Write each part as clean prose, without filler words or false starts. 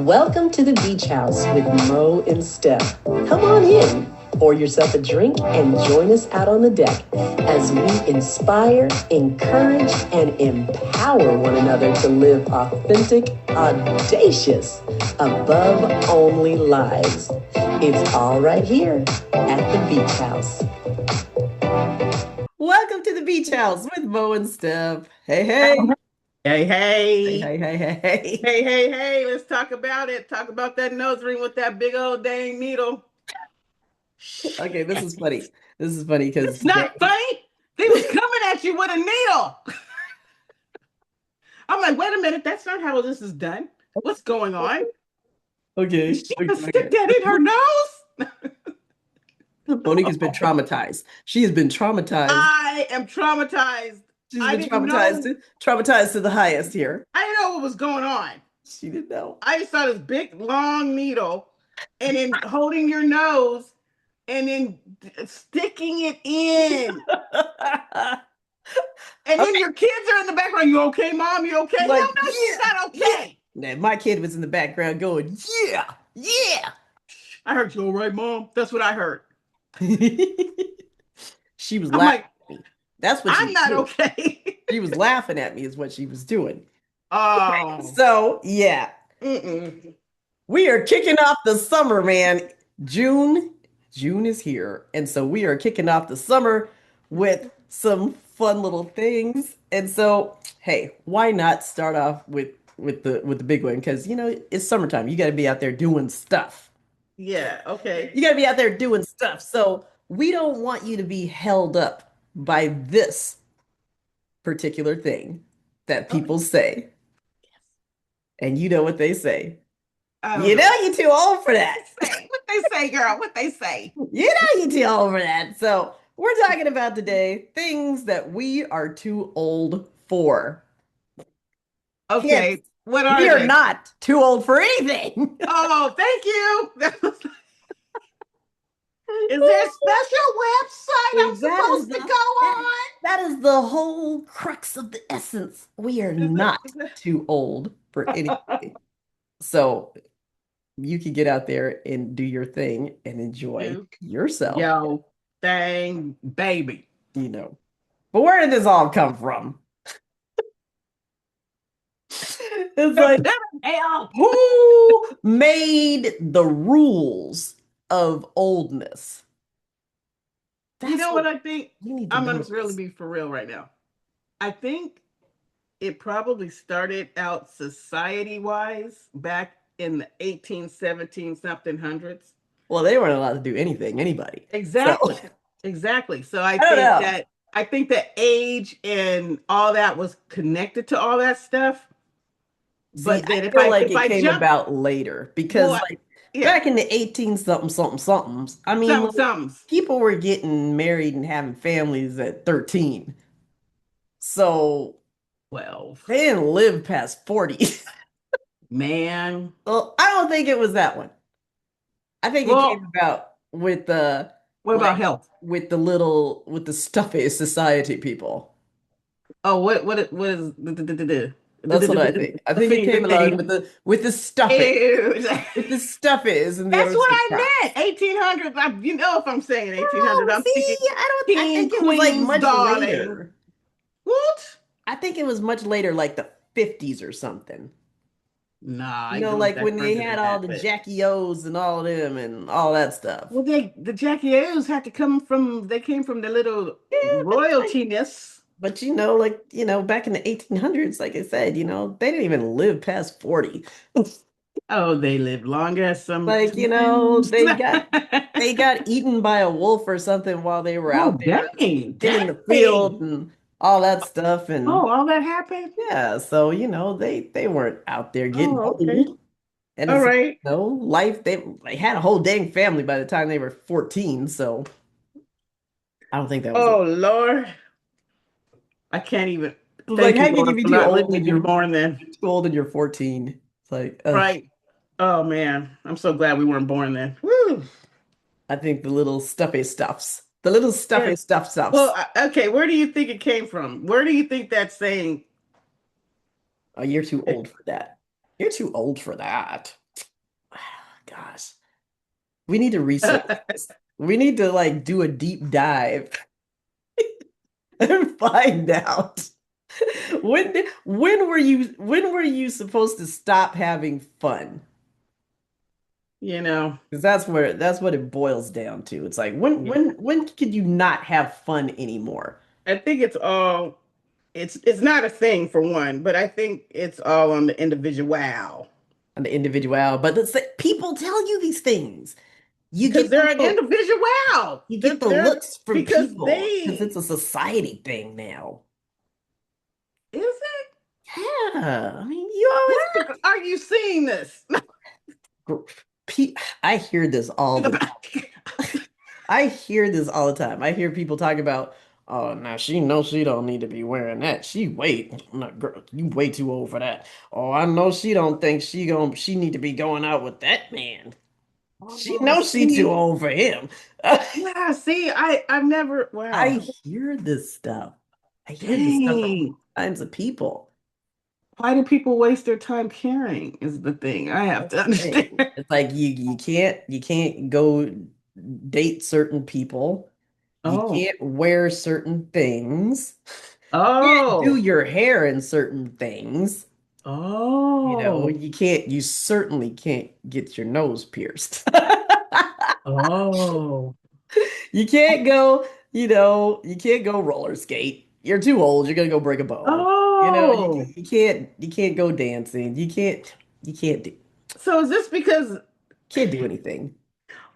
Welcome to the Beach House with Mo and Steph. Come on in, pour yourself a drink, and join us out on the deck as we inspire, encourage, and empower one another to live authentic, audacious, above-only lives. It's all right here at the Beach House. Welcome to the Beach House with Mo and Steph. Hey, hey. Hey, hey. Hey, hey, hey, hey. Hey, let's talk about it. Talk about that nose ring with that big old dang needle. Okay, this is funny. This is funny because It's not funny. They was coming at you with a needle. I'm like, wait a minute, that's not how this is done. What's going on? Okay. She can stick that in her nose. Monique has been traumatized. She has been traumatized. I am traumatized. She's I been didn't traumatized. know. Traumatized to the highest here. I didn't know what was going on. She didn't know. I just saw this big long needle and then holding your nose and then sticking it in. And then your kids are in the background. You okay, Mom? You okay? Like, Hell no, she's not okay. Now, my kid was in the background going, yeah. I heard you all right, Mom. That's what I heard. She was I'm laughing like, at me. That's what she I'm was not doing. okay. She was laughing at me is what she was doing. Oh. So, yeah. Mm-mm. We are kicking off the summer, man. June is here. And so we are kicking off the summer with some fun little things. And so, hey, why not start off with the big one? Because it's summertime. You got to be out there doing stuff. Yeah, okay. You got to be out there doing stuff. So we don't want you to be held up by this particular thing that people say. And you know what they say. I don't You know. know you're too old for that. What they say, girl? What they say? You know you're too old for that. So we're talking about today things that we are too old for. Kids, Okay, what we are are they? not too old for anything. Oh, thank you. Is there a special website I'm That is supposed to go on? that is the whole crux of the essence. We are not Is it- too old for anything. So you can get out there and do your thing and enjoy yourself, Yo, dang, baby. you know. But where did this all come from? It's like, Hell. who made the rules of oldness? You That's know what what I think? we need to I'm know gonna really this. be for real right now. I think it probably started out society wise back in the 1817 something hundreds. Well, they weren't allowed to do anything, anybody. So Exactly. Exactly. So I I don't think know. that age and all that was connected to all that stuff. See, But I then if feel I like if it I came jump, about later because, well, like, yeah, back in the 18 something, something, somethings, I mean, something like, somethings. people were getting married and having families at 13. So Well, they didn't live past 40. man. Well, I don't think it was that one. I think it came Well, about with the what about like health? with the stuffy society people. Oh, what is the That's what I think. I think it came along thing? with the stuffy, Ew. with the stuffies and the That's what aristocrats. I meant. 1800s. You know, if I'm saying 1800s, Oh, I'm thinking see, I king, think it was like queens, much darling. later. What? I think it was much later, like the 50s or something. Nah, I go Like back when they further had than all that. the But Jackie O's and all of them and all that stuff. well, the Jackie O's had to come from. They came from the little Yeah, but like royaltiness. But back in the 1800s, like I said, they didn't even live past 40. Oh, they lived longer Like, sometimes. they got eaten by a wolf or something while they were Oh, out there dang, in the dang. field and all that stuff. And Oh, all that happened? yeah, so they weren't out there getting Oh, okay. old. And All it's right. life, they had a whole dang family by the time they were 14. So I don't think that was it. Oh, Lord. I can't even. Like, Thank you, how can you Lord, be for too not old letting me and be born then. you're too old and you're 14? It's like, Right. Oh, man. I'm so glad we weren't born then. Woo. I think the little stuffy stuffs. The little Yeah. stuffy Well, stuffs. okay, where do you think it came from? Where do you think that saying? Oh, you're too old for that. You're too old for that. Gosh, we need to research this. We need to like do a deep dive and find out when were you supposed to stop having fun? You know, Because that's what it boils down to. It's like yeah. when could you not have fun anymore I think it's all it's not a thing for one, but I think it's all on the individual on the individual? But people tell you these things. You because get the they're an little individual. you get the They're looks from because people because they it's a society thing now. is it? Yeah, I mean, you Where are you seeing this? always I hear this all In the the back. I hear this all the time. I hear people talk about, oh, now she knows she don't need to be wearing that. She wait, no, girl, you way too old for that. Oh, I know she don't think she need to be going out with that man. She Oh, knows she too see, old for him. yeah, see, I've never I wow, hear this stuff. I hear this stuff from dang. all kinds of people. Why do people waste their time caring? Is the thing I have That's to the understand. thing. It's like you can't go date certain people. You Oh, can't wear certain things. Can't do oh, your hair in certain things. oh, You certainly can't get your nose pierced. oh, You can't go roller skate. You're too old. You're gonna go break a bone. oh. You can't go dancing. You can't So is this because do anything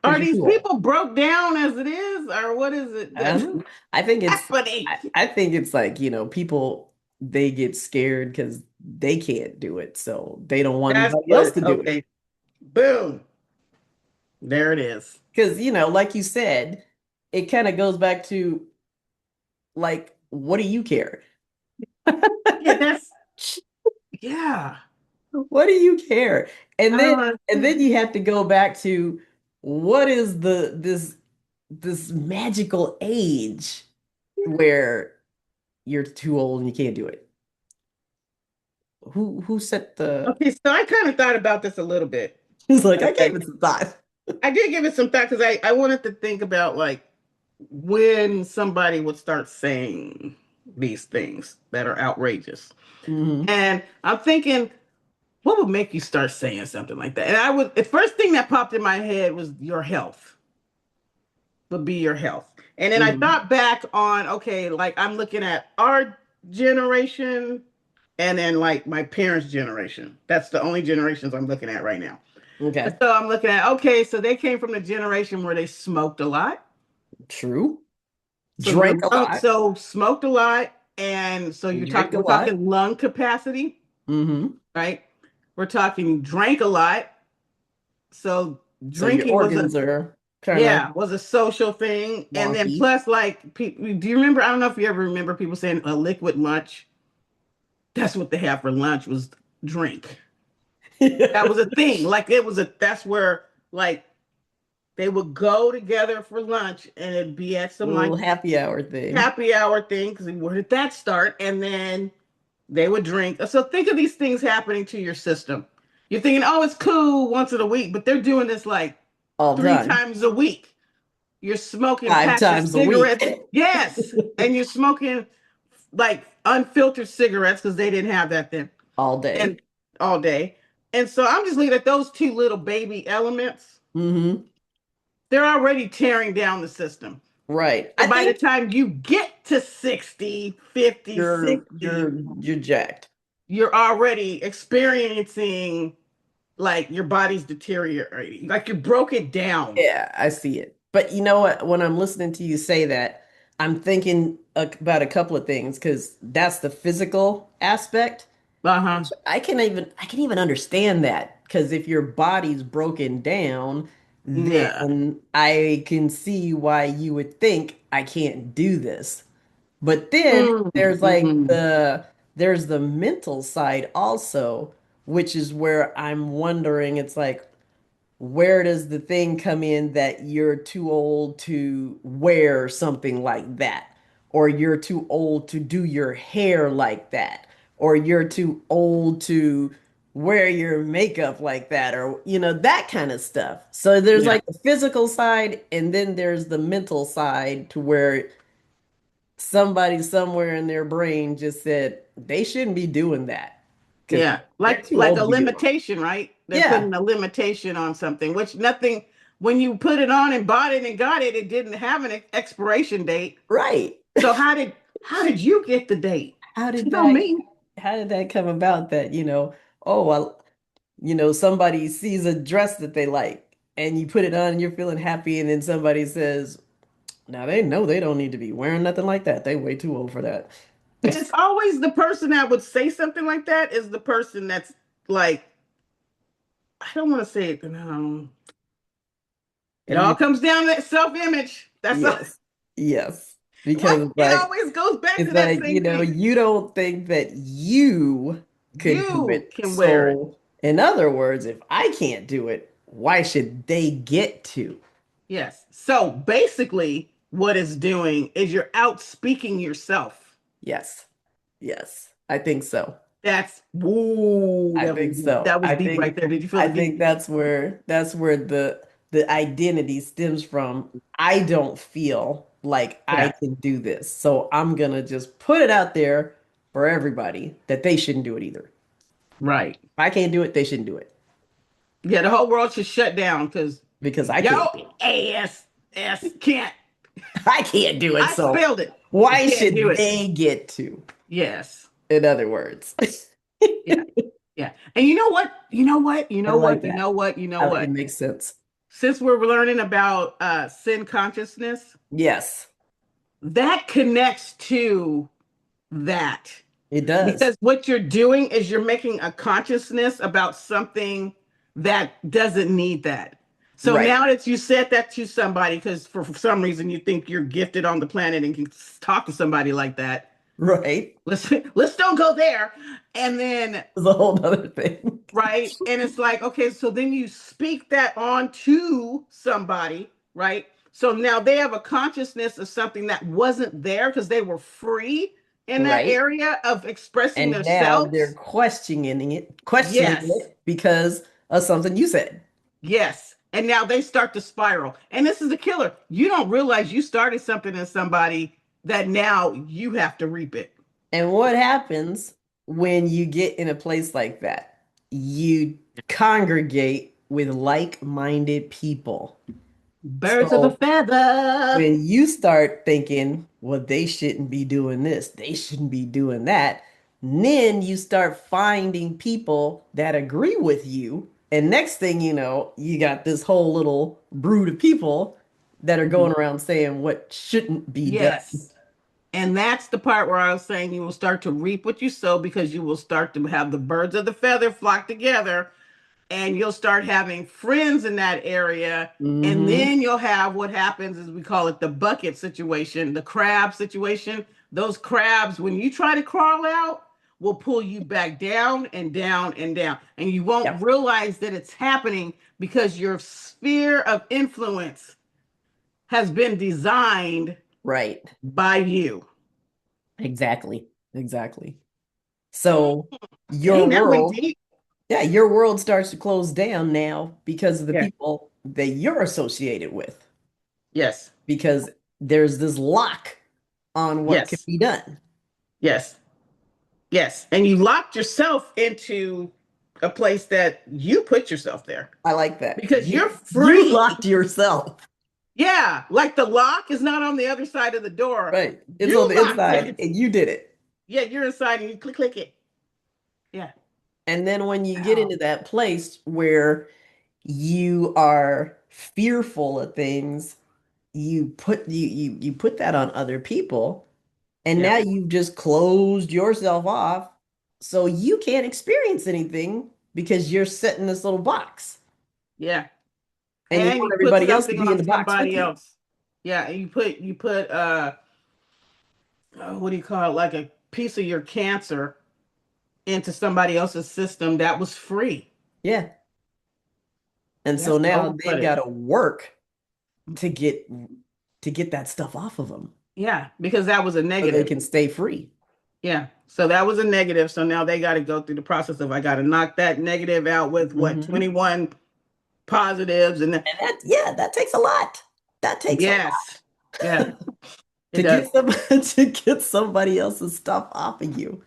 because are you're these too old. people broke down as it is, or what is it I don't that's know. I think it's happening? I think it's like, people they get scared because they can't do it, so they don't want That's anybody else what, to do it. okay, boom, there it is. Because, like you said, it kind of goes back to like, what do you care? Yeah, that's, yeah, What do you care? And I then don't and then understand. you have to go back to what is this magical age where you're too old and you can't do it. Who set the Okay, so I kind of thought about this a little bit. He's like, I gave Okay. it some thought. I did give it some thought because I wanted to think about like when somebody would start saying these things that are outrageous. Hmm. And I'm thinking, what would make you start saying something like that? And the first thing that popped in my head was your health, would be your health. And then I Hmm. thought back on, okay, like I'm looking at our generation and then like my parents' generation. That's the only generations I'm looking at right now. And Okay. so I'm looking at, okay, so they came from the generation where they smoked a lot. True. So their Drank a lung, lot. so smoked a lot, and so Drank a we're lot. talking lung capacity, Hmm. right? We're talking drank a lot. So So your drinking was a organs are kind of yeah, was a social thing. And then wonky. plus like people, do you remember, I don't know if you ever remember people saying a liquid lunch. That's what they have for lunch was drink. That was a thing. Like it was a that's where like they would go together for lunch and it'd be at some like Little happy hour thing. happy hour thing because where did that start? And then they would drink. So think of these things happening to your system. You're thinking, oh, it's cool once in a week, but they're doing this like All three done. times a week. You're smoking Five packs of times a week. cigarettes. Yes. And you're smoking like unfiltered cigarettes because they didn't have that then. All And day. all day. And so I'm just looking at those two little baby elements. Hmm. They're already tearing down the system. Right. So I by the think time you get to 60, 50, you're 60, you're you're jacked. you're already experiencing like your body's deteriorating. Like you broke it down. Yeah, I see it. But you know what? When I'm listening to you say that, I'm thinking about a couple of things because that's the physical aspect. Uh-huh. I can even understand that because if your body's broken down, Yeah. then I can see why you would think I can't do this. But then there's like Mm-hmm. there's the mental side also, which is where I'm wondering, it's like, where does the thing come in that you're too old to wear something like that? Or you're too old to do your hair like that? Or you're too old to wear your makeup like that? Or, that kind of stuff. So there's Yeah. like the physical side, and then there's the mental side to where somebody somewhere in their brain just said they shouldn't be doing that because Yeah. they're too Like old a to be doing it. limitation, right? They're Yeah, putting a limitation on something, which nothing, when you put it on and bought it and got it, it didn't have an expiration date. right. So how did you get the date? How did Tell that me. how did that come about that, oh, well, somebody sees a dress that they like and you put it on and you're feeling happy and then somebody says, now they know they don't need to be wearing nothing like that. They way too old for that. And it's always the person that would say something like that is the person that's like, I don't want to say it. It all You comes down to that self-image. That's all. yes. Yes. What? Because it's It like always goes back it's to that like, same thing. you don't think that you could do You it. can wear it. So, in other words, if I can't do it, why should they get to? Yes. So basically, what it's doing is you're out speaking yourself. Yes. Yes. I think so. That's woo. I That was think deep. so. That was deep right there. Did you feel I the deep? think that's where the identity stems from. I don't feel like I Yeah. can do this. So I'm gonna just put it out there for everybody that they shouldn't do it either. Right. If I can't do it, they shouldn't do it Yeah. The whole world should shut down because because I yo can't do ass can't. it. I can't do it. I So spelled it. You why can't do should it. they get to? Yes. In other words. Yeah. Yeah. And you know what? You know what? You I know like what? You that. know what? You know It what? makes sense. Since we're learning about sin consciousness, Yes, that connects to that. it does. Because what you're doing is you're making a consciousness about something that doesn't need that. So Right. now that you said that to somebody, because for some reason you think you're gifted on the planet and can talk to somebody like that, Right. let's don't go there. And then It's a whole other thing. right, and it's like, okay, so then you speak that on to somebody, right? So now they have a consciousness of something that wasn't there because they were free in that Right. area of expressing And now they're themselves. questioning Yes. it because of something you said. Yes. And now they start to spiral. And this is the killer. You don't realize you started something in somebody that now you have to reap it. And what happens when you get in a place like that? You congregate with like-minded people. Birds of a So feather. when you start thinking, well, they shouldn't be doing this, they shouldn't be doing that, then you start finding people that agree with you. And next thing you know, you got this whole little brood of people that are going around saying what shouldn't be done. Yes. And that's the part where I was saying you will start to reap what you sow because you will start to have the birds of the feather flock together and you'll start having friends in that area. And Hmm. then you'll have what happens is we call it the bucket situation, the crab situation. Those crabs, when you try to crawl out, will pull you back down and down and down. And you won't Yep. realize that it's happening because your sphere of influence has been designed Right. by you. Exactly. Exactly. So your Dang, that went world, deep. yeah, your world starts to close down now because of the Yeah. people that you're associated with, Yes. because there's this lock on what can Yes. be done. Yes. Yes. And you locked yourself into a place that you put yourself there I like that. because you're You free. locked yourself. Yeah. Like the lock is not on the other side of the door. Right. It's on You the locked inside it. and you did it. Yeah. You're inside and you click it. Yeah. And then when you get Wow. into that place where you are fearful of things, you put that on other people, and Yeah. now you've just closed yourself off so you can't experience anything because you're set in this little box Yeah. and you And want you put everybody else to something be in on the box with somebody you. else. Yeah. And you put, what do you call it? Like a piece of your cancer into somebody else's system that was free. Yeah. And so That's now they've cold-blooded. got to work to get that stuff off of them Yeah, because that was a so they negative. can stay free. Yeah. So that was a negative. So now they got to go through the process of I got to knock that negative out with what, Mhm. 21 positives and And that, yeah, that takes a lot. That takes a yes. Yeah, lot it to does. get some to get somebody else's stuff off of you.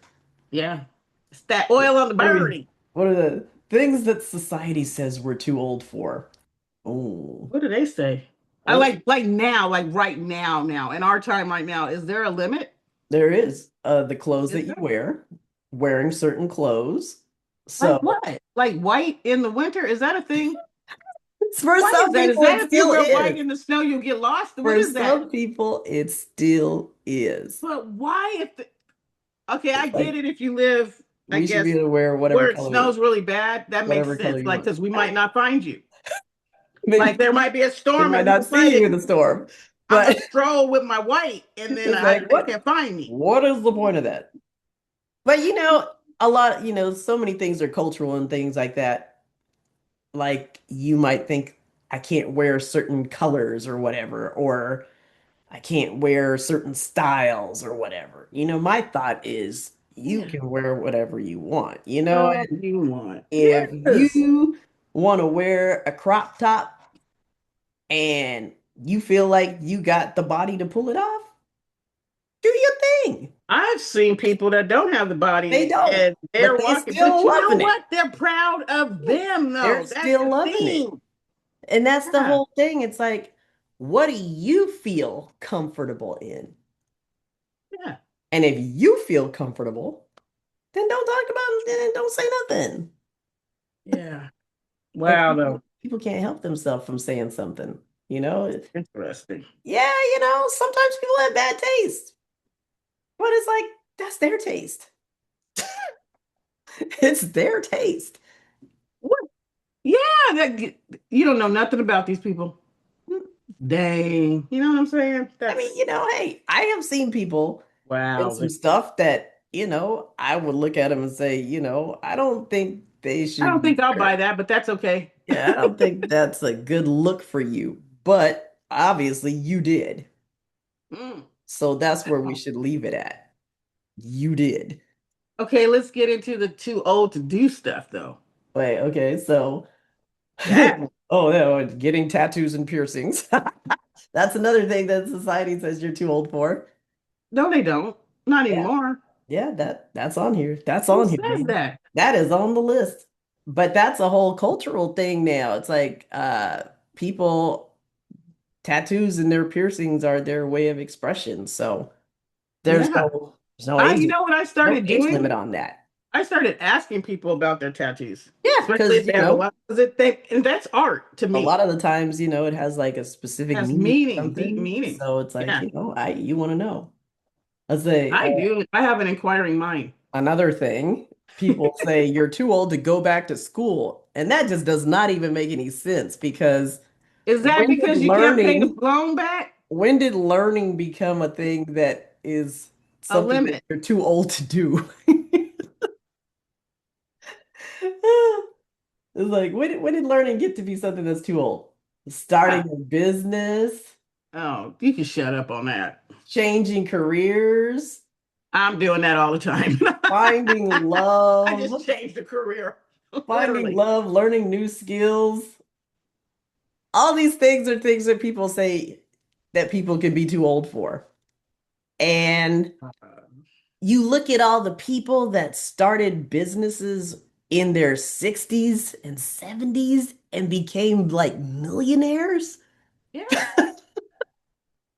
Yeah. It's that oil on the What are we? burning. What are the things that society says we're too old for? Oh, What do they say? I well, like now, like right now, in our time right now, is there a limit? there is the clothes Is that you there? wear, wearing certain clothes. Like So what? Like white in the winter? Is that a thing? for What is some that? Is people, that it if you still wear white is. in the snow, you'll get lost? What For is that? some people, it still is. But why if the, okay, I It's get like it if you live, I we should be guess, able to wear where it snows really bad, that makes whatever color sense. you Like, want. because we might not find you. Like Maybe there might be a they storm might and not we see you in decided the storm, I'm gonna but stroll with my white and then it's like they what? can't find me. What is the point of that? But a lot, so many things are cultural and things like that. Like you might think I can't wear certain colors or whatever, or I can't wear certain styles or whatever. My thought is you Yeah. can wear whatever you want, All and you want. if Yes. you want to wear a crop top and you feel like you got the body to pull it off, do your thing. I've seen people that don't have the They body don't, and but they're they walking, but still you know loving it. what? They're proud of Yeah. them They're though. That's still the loving it. thing. And that's the Yeah. whole thing. It's like, what do you feel comfortable in? Yeah. And if you feel comfortable, then don't talk about it, then don't say nothing. Yeah. But Wow though. people can't help themselves from saying something, you know? Interesting. Yeah, sometimes people have bad taste, but it's like, that's their taste. It's their taste. What? Yeah, that you don't know nothing about these people. Dang. You know what I'm saying? I mean, That's hey, I have seen people in wow. some stuff that, I would look at them and say, I don't think they I should don't be think I'll there. buy that, but that's okay. Yeah, I don't think that's a good look for you. But obviously you did. Mm. So that's where we should leave it at. You did. Okay, let's get into the too old to do stuff though. Wait, okay, so That oh yeah, getting tattoos and piercings. That's another thing that society says you're too old for. no, they don't. Not Yeah. anymore. Yeah, that's on here. That's Who on here, says man. that? That is on the list. But that's a whole cultural thing now. It's like people tattoos and their piercings are their way of expression. So there's Yeah. no I age you know what I no started age doing? limit on that. I started asking people about their tattoos, Yeah, especially because if they have a lot. Because it they and that's art to a lot me. of the times, it has like a It specific has meaning or meaning, deep something. meaning. So it's like, Yeah, you want to know. Let's say I do. I have an inquiring mind. another thing, people say you're too old to go back to school. And that just does not even make any sense because Is that when did because you can't pay the learning loan back? when did learning become a thing that is A something that limit. you're too old to do? It's like when did learning get to be something that's too old? Ah, Starting a business, oh, you can shut up on that. changing careers, I'm doing that all the time. finding I just love, changed the career, finding literally. love, learning new skills. All these things are things that people say that people can be too old for. And you look at all the people that started businesses in their 60s and 70s and became like millionaires. Yeah,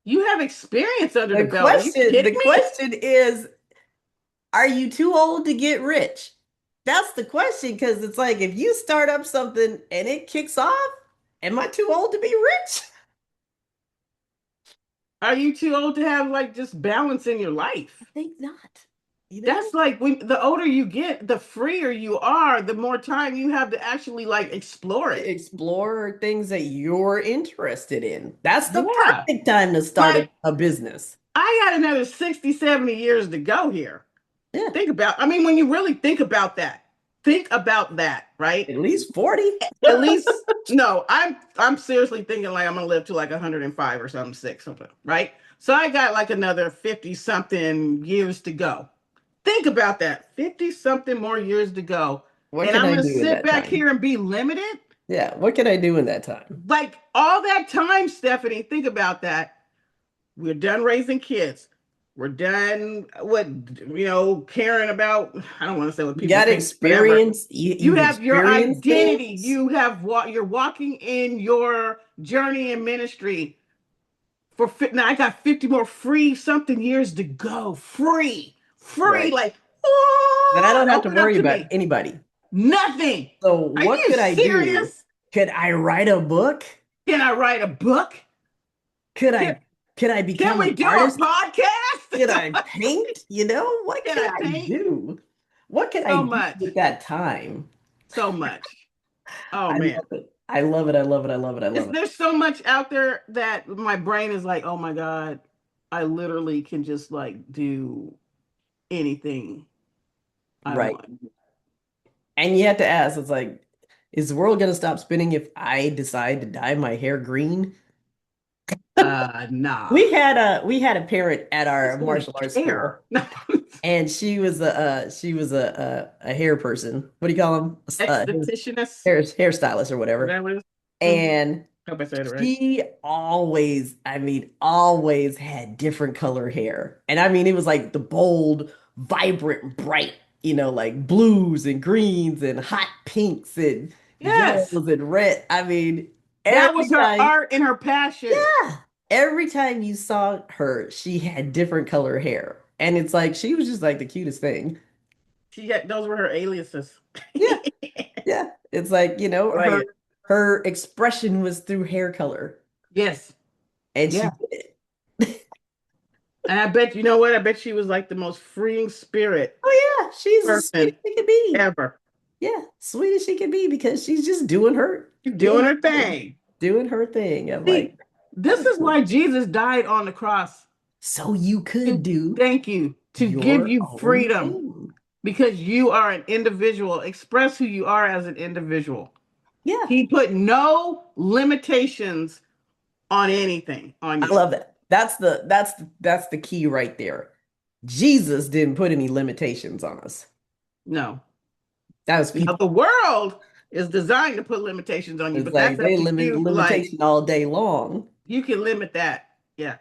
you have experience under the The belt. Are you question, the kidding me? question is, are you too old to get rich? That's the question because it's like if you start up something and it kicks off, am I too old to be rich? Are you too old to have like just balance in your I life? think not. You know? That's like when the older you get, the freer you are, the more time you have to actually like explore it. Explore things that you're interested in. That's the Yeah. perfect time to start Like a business. I got another 60, 70 years to go here. Yeah. I mean, when you really think about that, think about that, right? At least 40? At least no, I'm seriously thinking like I'm gonna live to like 105 or something, six something, right? So I got like another 50 something years to go. Think about that, 50 something more years to go, What and can I'm I gonna do in sit that back time? here and be limited. Yeah, what can I do in that time? Like all that time, Stephanie, think about that. We're done raising kids. We're done what caring about. I don't want to say what You people got think, whatever. experience. You You've have your experienced identity. things. You have you're walking in your journey in ministry for now. I got 50 more free something years to go. Free, Right. like Then I don't have to open up worry to about me. anybody. Nothing. So Are what you could I do? serious? Could I write a book? Can I write a book? Could Can, I could I can become we an do a artist? podcast? Could I paint? What Can could I I paint? do? What could I So do much. with that time? So much. Oh I man. love it. I love it. I love it. I love it. I love it. There's so much out there that my brain is like, oh my God, I literally can just like do anything I Right. want. And you have to ask, it's like, is the world gonna stop spinning if I decide to dye my hair green? Nah. We had a parent at Who's our gonna martial arts care? school, and she was a hair person. What do you call them? Estheticianist? Hairstylist or Is whatever. that what it is? Hmm. And Hope I said it right. she always, I mean, always had different color hair. And I mean, it was like the bold, vibrant, bright, like blues and greens and hot pinks and Yes. yellows and red. I mean, That was every her time, art and her passion. yeah, every time you saw her, she had different color hair. And it's like she was just like the cutest thing. She had those were her aliases. Yeah, yeah. It's like, her Right. her expression was through hair color. Yes. And she Yeah. did it. And I bet you know what? I bet she was like the most freeing spirit Oh yeah, she's as sweet as person she can be. ever. Yeah, sweet as she can be because she's just doing her She's doing doing her her thing. thing. Doing her thing. I'm like, See, this that's is cool. why Jesus died on the cross. So you could To do thank you, to give your you own freedom thing. because you are an individual. Express who you are as an individual. Yeah, He put no limitations on anything on I you. love that. That's the key right there. Jesus didn't put any limitations on us. No. That was Now people. the world is designed to put limitations on you, It's but that's like up they to limit you. Like limitation all day long, you can limit that. Yeah.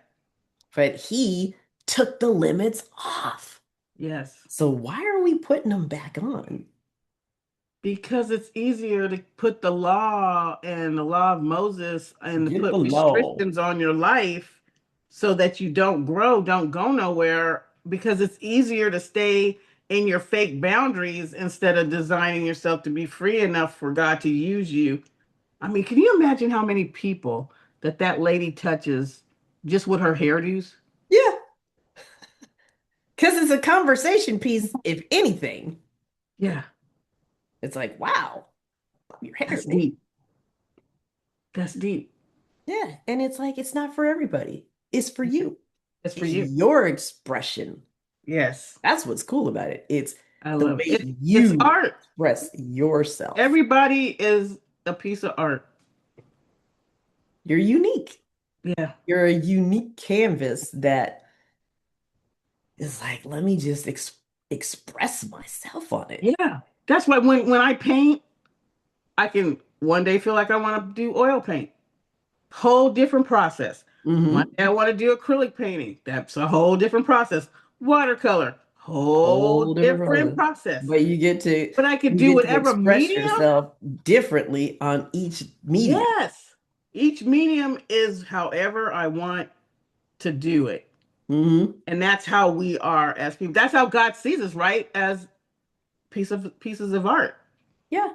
but he took the limits off. Yes. So why are we putting them back on? Because it's easier to put the law and the law of Moses and to Get the put law. restrictions on your life so that you don't grow, don't go nowhere, because it's easier to stay in your fake boundaries instead of designing yourself to be free enough for God to use you. I mean, can you imagine how many people that lady touches just with her hairdos? Yeah, because it's a conversation piece, if anything. Yeah, It's like, wow, your hair that's name. deep. That's deep. Yeah. And it's like, it's not for everybody. It's for you. That's for It's you. your expression. Yes, That's what's cool about it. It's I the love it. way It's you art. express yourself. Everybody is a piece of art. You're unique. Yeah. You're a unique canvas that is like, let me just express myself on it. Yeah. That's why when I paint, I can one day feel like I want to do oil paint. Whole different process. One Hmm. day I want to do acrylic painting. That's a whole different process. Watercolor, whole Whole different different process. process. But you get to But I could you do get to whatever express medium. yourself differently on each medium. Yes. Each medium is however I want to do it. Hmm. And that's how we are as people. That's how God sees us, right? As pieces of art. Yeah.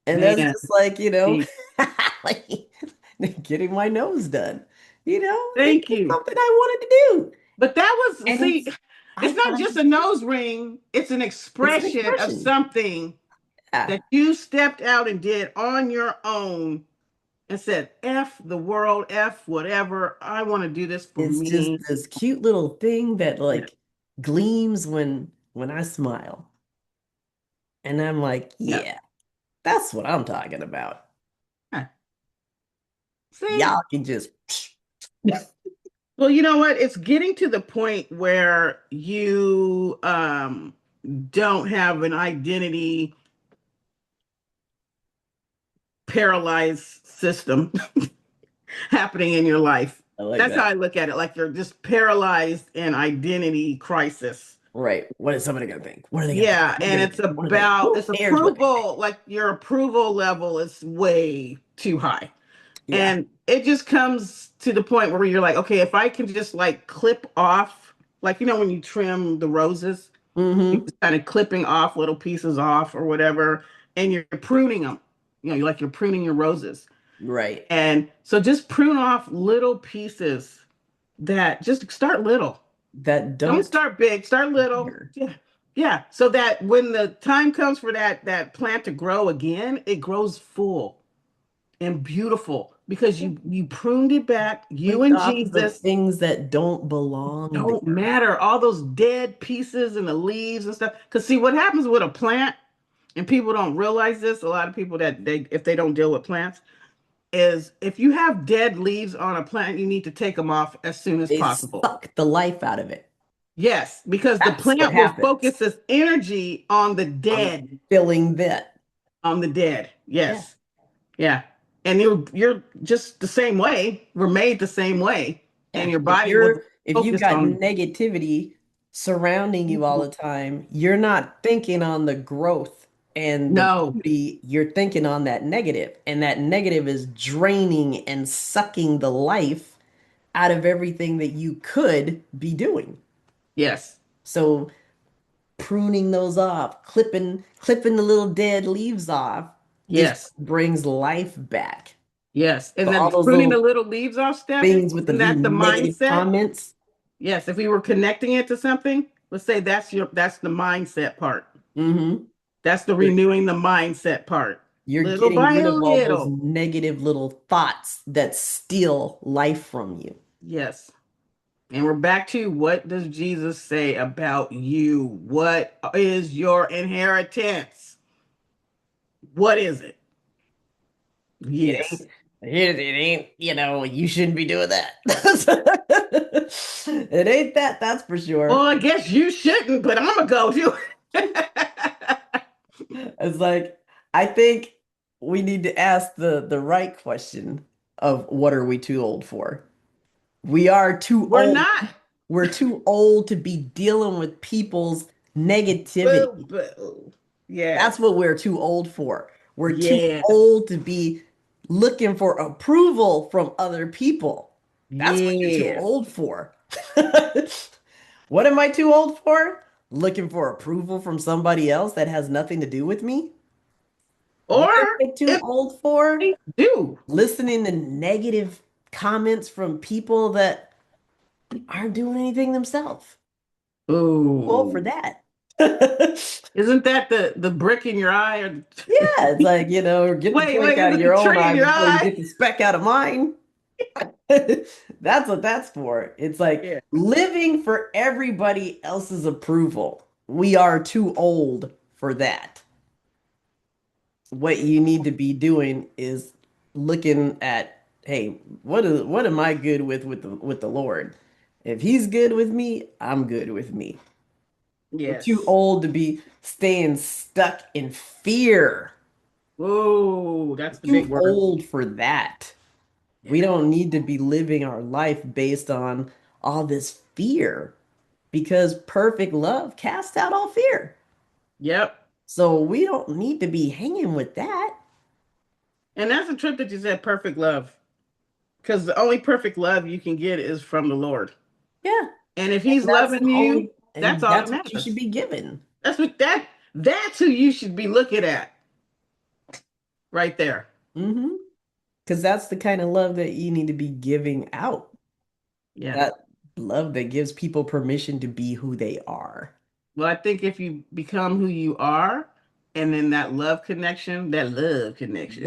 And that's Man, just like, deep. like getting my nose done. It's Thank just you. something I wanted to do. But that was, And see, I it's not find just a nose ring, it's an it's an expression of expression. something Yeah. that you stepped out and did on your own and said, F the world, F whatever. I want to do this for It's just me. this cute little thing that Yeah. like gleams when I smile. And I'm like, Yeah. yeah, that's what I'm talking about. Yeah. See? Y'all can just Well, you know what? It's getting to the point where you don't have an identity paralyzed system happening in your life. I like That's how that. I look at it. Like you're just paralyzed in identity crisis. Right. What is somebody gonna think? What are they gonna think? Yeah, What are they and gonna it's think? What are they? about Who it's cares what they think? approval, like your approval level is way too high. Yeah. And it just comes to the point where you're like, okay, if I can just like clip off, like when you trim the roses, you're Mm-hmm. just kind of clipping off little pieces off or whatever, and you're pruning them. You're pruning your roses. Right. And so just prune off little pieces that just start little. That Don't don't start big, start little. care. Yeah. Yeah. So that when the time comes for that plant to grow again, it grows full and beautiful because you pruned it back. You Clicked and off the Jesus things that don't belong don't there. matter. All those dead pieces and the leaves and stuff. Because see what happens with a plant, and people don't realize this. A lot of people that if they don't deal with plants, is if you have dead leaves on a plant, you need to take them off as soon as They possible. suck the life out of it. Yes, because the That's what plant will happens. focus its energy on the I'm dead, feeling that. on the dead. Yeah. Yes. Yeah. And you're just the same way. We're made the same way. And Yeah. your body will If you've focus got on negativity surrounding you all the time, you're not thinking on the growth and the no. beauty, you're thinking on that negative. And that negative is draining and sucking the life out of everything that you could be doing. Yes. So pruning those off, clipping the little dead leaves off is Yes. what brings life back. Yes. So And all then those pruning the little little leaves off, Steph, things with the and that's the negative mindset. comments. Yes. If we were connecting it to something, let's say that's the mindset part. Mm-hmm. That's the renewing the mindset part. You're Little getting by rid of all those little. negative little thoughts that steal life from you. Yes. And we're back to what does Jesus say about you? What is your inheritance? What is it? It Yes. ain't, it ain't, you shouldn't be doing that. It ain't that, that's for Well, sure. I guess you shouldn't, but I'm gonna go do it. It's like, I think we need to ask the right question of what are we too old for? We are too We're old. not. We're too old to be dealing with people's Boo, negativity. boo. That's Yes. what we're too old for. We're too Yes. old to be looking for approval from other people. That's what you're too Yes. old for. What am I too old for? Looking for approval from somebody else that has nothing to do with me? Or What am I too if old for? they do. Listening to negative comments from people that aren't doing anything themselves. Too old for Ooh. that. Yeah, Isn't that the brick in your eye? Or it's like, get the wait, plank is out of it the your own tree eye in your before you eye? get the speck out of mine. That's what that's for. It's like Yeah. living for everybody else's approval. We are too old for that. What you need to be doing is looking at, hey, what am I good with the Lord? If he's good with me, I'm good with me. We're too Yes. old to be staying stuck in fear. Whoa, that's the Too big word. old for that. We Yeah. don't need to be living our life based on all this fear because perfect love casts out all fear. Yep. So we don't need to be hanging with that. And that's the trip that you said, perfect love. Because the only perfect love you can get is from the Lord. Yeah. And if And he's loving you, that's all that that's what you should matters. be given. That's who you should be looking at right there. Mm-hmm. Because that's the kind of love that you need to be giving out. Yeah. That love that gives people permission to be who they are. Well, I think if you become who you are, and then that love connection Love happens with connection.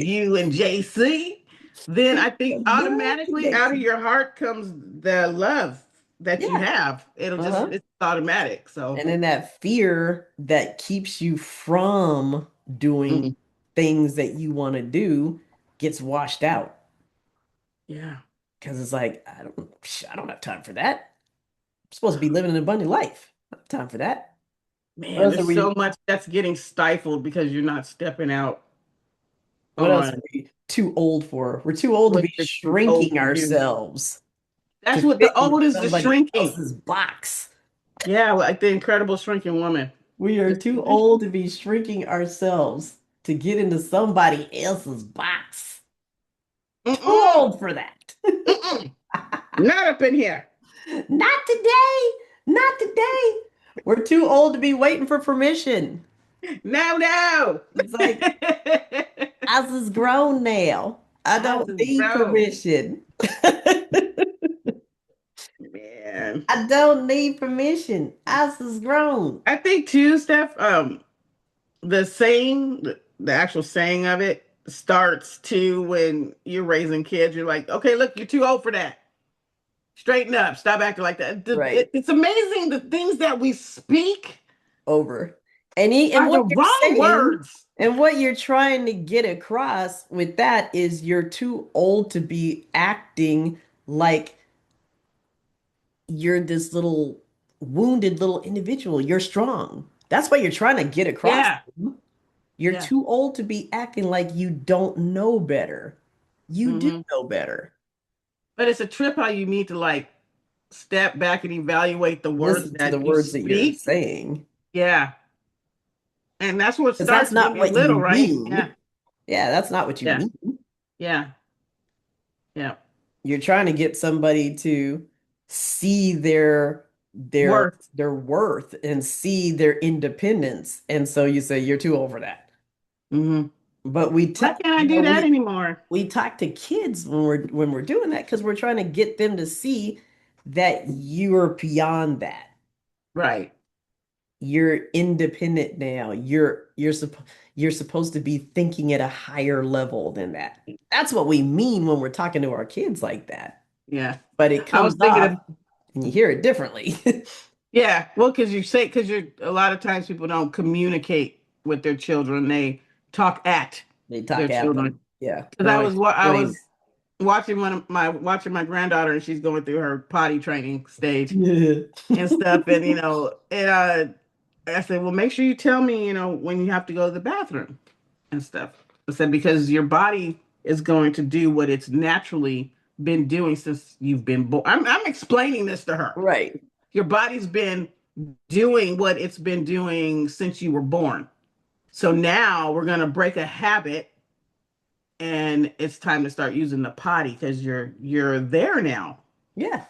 you and JC, then I think Love automatically out of connection. your heart comes the love. that you Yeah. have. It'll just Uh-huh. it's automatic. So And then that fear that keeps you from doing mm, things that you want to do gets washed out yeah. because it's like I don't have time for that. I'm supposed to be living an abundant life. I don't have time for that. What Man, else are there's so we much that's getting stifled because you're not stepping out what else are on we too old for? We're too old to what be you're too old shrinking to do. ourselves to That's what fit the into old is, the somebody shrinking. else's box. Yeah, like the incredible shrinking woman. We are It's too old to be shrinking ourselves to get into somebody else's box. Too mm-mm, old for that. mm-mm, not up in here. Not today. Not today. We're too old to be waiting for permission. No, no. It's like, us is grown now. I As don't is need bro. permission. Man. I don't need permission. Us is grown. I think too, Steph, the saying, the actual saying of it starts too when you're raising kids. You're like, okay, look, you're too old for that. Straighten up. Stop acting like that. Right. It's amazing the things that we speak Over. And are what the you're wrong saying words. and what you're trying to get across with that is you're too old to be acting like you're this little wounded little individual. You're strong. That's what you're trying to get across. Yeah. You're Yeah. too old to be acting like you don't know better. You do Hmm. know better. But it's a trip how you need to like step back and evaluate the words Listen to the that you words that you're speak. saying, Yeah. And that's what because that's starts when not you're what little, you right? Yeah. mean. Yeah, that's not what you Yeah. mean. Yeah. Yeah. You're trying to get somebody to see their Worth. their worth and see their independence. And so you say you're too old for that. Hmm. But Why can't I do that anymore? we talk to kids when we're doing that because we're trying to get them to see that you're beyond that. Right. You're independent now. You're supposed to be thinking at a higher level than that. That's what we mean when we're talking to our kids like that. Yeah. But it I was comes thinking off of, and you hear it differently. yeah, well, because you're a lot of times people don't communicate with their children. They talk at They their talk at them. children. Yeah. Because No, I explain. was watching my granddaughter and she's going through her potty training stage and stuff. And I said, well, make sure you tell me, when you have to go to the bathroom and stuff. I said, because your body is going to do what it's naturally been doing since you've been born. I'm explaining this to her. Right. Your body's been doing what it's been doing since you were born. So now we're going to break a habit and it's time to start using the potty because you're there now, Yeah.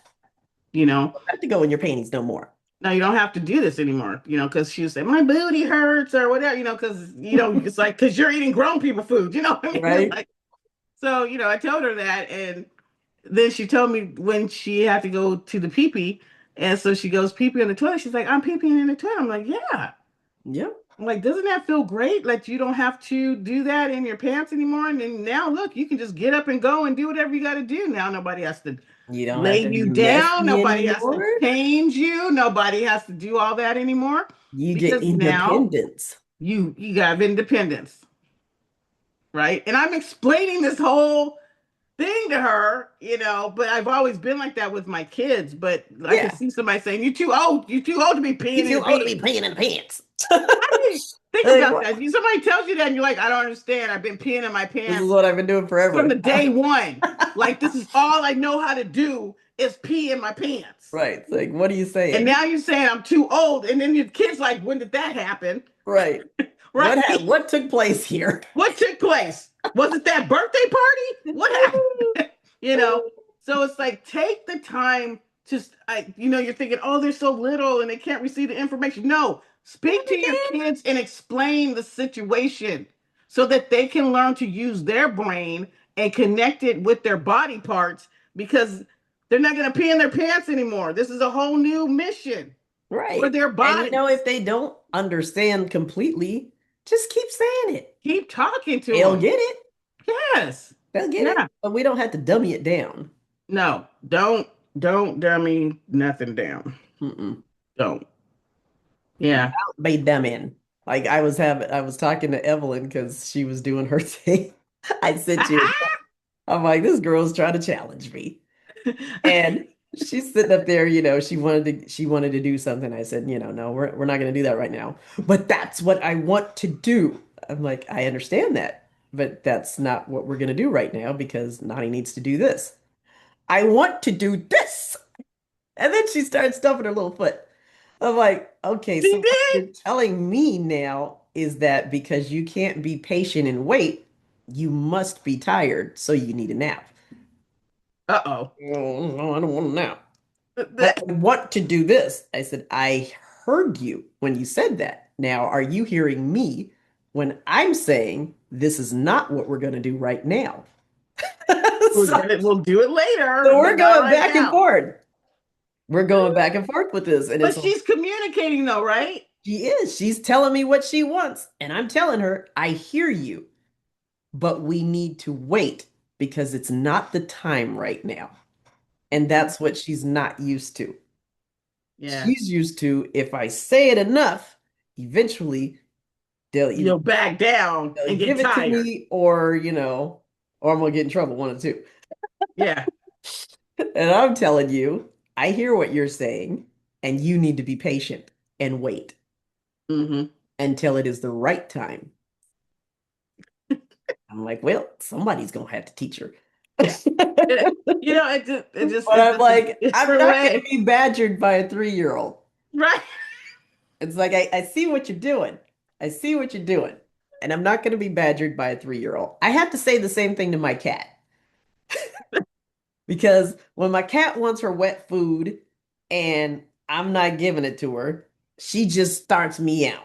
you know. Don't have to go in your panties no more. Now you don't have to do this anymore, because she would say my booty hurts or whatever, because it's like because you're eating grown people food, you know what I mean? It's Right? like so, I told her that, and then she told me when she had to go to the pee pee, and so she goes pee pee in the toilet. She's like, I'm pee peeing in the toilet. I'm like, yeah. Yep. I'm like, doesn't that feel great? Like you don't have to do that in your pants anymore. And then now look, you can just get up and go and do whatever you got to do. Now nobody has to You don't have lay to you be down. messy Nobody has to anymore. change you. Nobody has to do all that anymore You get because now independence. you have independence, right? And I'm explaining this whole thing to her, but I've always been like that with my kids. But I could Yeah. see somebody saying, you're too old to be peeing You in too the old to pee. be peeing in the pants. I mean, think Like, about what? that. Somebody tells you that and you're like, I don't understand. I've been peeing in my This is pants what I've been doing from forever. the day one. Like this is all I know how to do is pee in my pants. Right. It's like, what are you And saying? now you're saying I'm too old. And then your kid's like, when did that happen? Right. Right? What took place here? What took place? Was it that birthday party? What happened? you know? So it's like take the time to you're thinking, oh, they're so little and they can't receive the information. No, speak to your kids and explain the situation so that they can learn to use their brain and connect it with their body parts because they're not going to pee in their pants anymore. This is a whole new mission for Right. their And bodies. if they don't understand completely, just keep saying it. Keep talking to They'll them. get it. Yes. They'll get it. Yeah. But we don't have to dummy it down. No, don't. Don't dummy nothing down. Mm-mm. Don't. Yeah. Made them in. Like I was talking to Evelyn because she was doing her thing. I sent you. I'm like, this girl's trying to challenge me. And she's sitting up there, she wanted to do something. I said, no, we're not gonna do that right now. But that's what I want to do. I'm like, I understand that, but that's not what we're gonna do right now because Nani needs to do this. I want to do this. And then she started stumping her little foot. I'm like, okay, so She what did. you're telling me now is that because you can't be patient and wait, you must be tired, so you need a nap. Uh-oh. Oh, no, I don't want a nap. But That, I want to do this. I said, I heard you when you said that. Now, are you hearing me when I'm saying this is not what we're going to do right now? So, we'll do it later, so we're but not going right back and now. forth. We're going back and forth with this. And But it's she's communicating though, right? she is. She's telling me what she wants. And I'm telling her, I hear you, but we need to wait because it's not the time right now. And that's what she's not used to. Yeah. She's used to if I say it enough, eventually they'll either You'll back down they'll and get give it to tired. me or, or I'm gonna get in trouble, one of the two. Yeah. And I'm telling you, I hear what you're saying, and you need to be patient and wait Hmm. until it is the right time. I'm like, well, somebody's gonna have to teach her. It, it just But it's I'm just a like, I'm different not going to way. be badgered by a 3-year-old. Right. It's like, I see what you're doing. I see what you're doing. And I'm not going to be badgered by a 3-year-old. I have to say the same thing to my cat because when my cat wants her wet food and I'm not giving it to her, she just starts meowing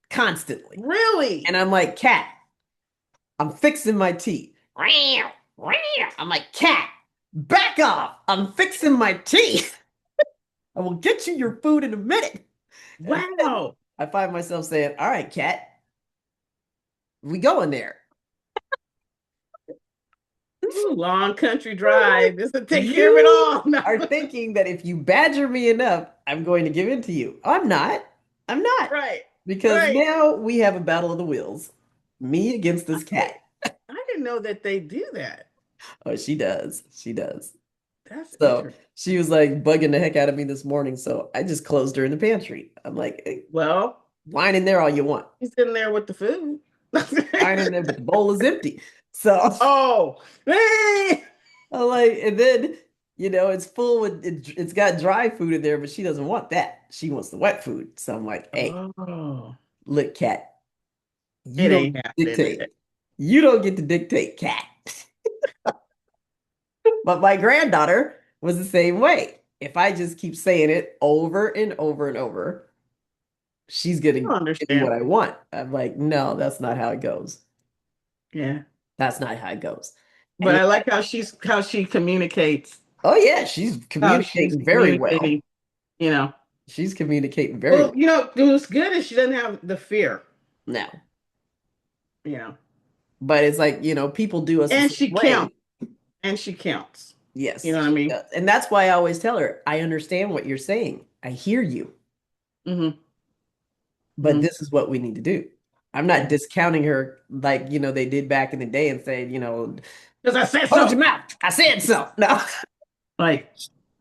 constantly. Really? And I'm like, cat, I'm fixing my tea. I'm like, cat, back off. I'm fixing my tea. I will get you your food in a minute. And then Wow. I find myself saying, all right, cat, we going there. Ooh, long country drive. This will take care of it You all. No. are thinking that if you badger me enough, I'm going to give in to you. I'm not. I'm not. Right. Because Right. now we have a battle of the wills. Me against I this cat. didn't, I didn't know that they do that. Oh, she does. She does. That's So interesting. she was like bugging the heck out of me this morning. So I just closed her in the pantry. I'm like, hey, Well, whine in there all you want. he's in there with the food. Whine in there, but the bowl is empty. So Oh, hey! I'm like, and then, it's full with it's got dry food in there, but she doesn't want that. She wants the wet food. So I'm like, hey, Oh, look, cat, you it don't ain't happening. dictate. You don't get to dictate, cat. But my granddaughter was the same way. If I just keep saying it over and over and over, she's gonna I give me understand. what I want. I'm like, no, that's not how it goes. Yeah. That's not how it goes. And But I like how she communicates, oh yeah, she's how she's communicating very well. communicating, you know. She's communicating very Well, well what's good is she doesn't have the fear, now. you know. But it's like, people do us the And same she way. counts. And she counts. You Yes, know what I she mean? does. And that's why I always tell her, I understand what you're saying. I hear you, Mm-hmm. but Mm-hmm. this is what we need to do. I'm not Yeah. discounting her like, they did back in the day and saying, Because I said hold your so. mouth. I said so. No, Like,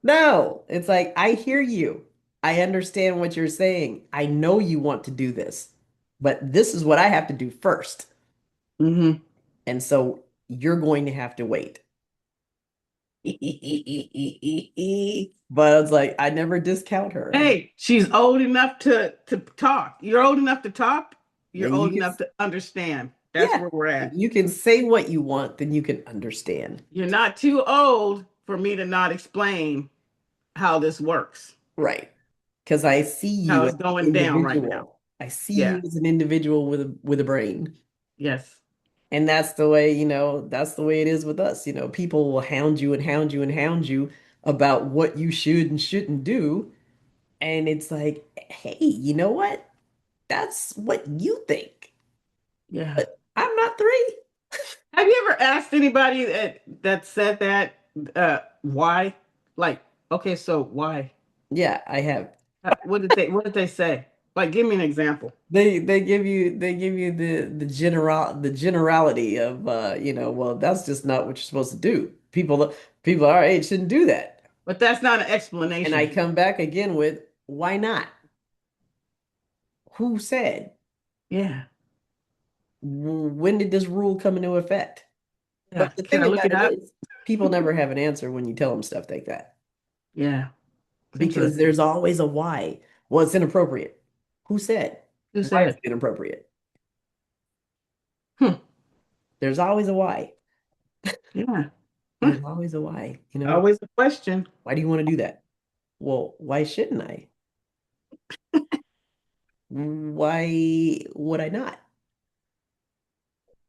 no. It's like, I hear you. I understand what you're saying. I know you want to do this, but this is what I have to do first. mm-hmm. And so you're going to have to wait. But I was like, I never discount her. Hey, she's old enough to talk. You're old enough to talk. You're And you old can, enough to understand. That's yeah, where we're if at. you can say what you want, then you can understand. You're not too old for me to not explain how this works, Right. Because I see how you as it's an going down right now. individual. I see you Yeah. as an individual with a brain. Yes. And that's the way, that's the way it is with us. People will hound you and hound you and hound you about what you should and shouldn't do. And it's like, hey, you know what? That's what you think. Yeah. But I'm not 3. Have you ever asked anybody that said that why? Like, Okay, so why? Yeah, I have. What did they say? Like, give me an example. They give you the generality of well, that's just not what you're supposed to do. People our age shouldn't do that. But that's not an And I explanation. come back again with why not? Who said? Yeah. When did this rule come into effect? Yeah. But the Can thing I look about it it up? is, people never have an answer when you tell them stuff like that Yeah. It's because interesting. there's always a why. Well, it's inappropriate. Who said? Who Why is said? it inappropriate? Hmm. There's always a why. Yeah. Hmm. There's always a why. Always a question. Why do you want to do that? Well, why shouldn't I? Why would I not?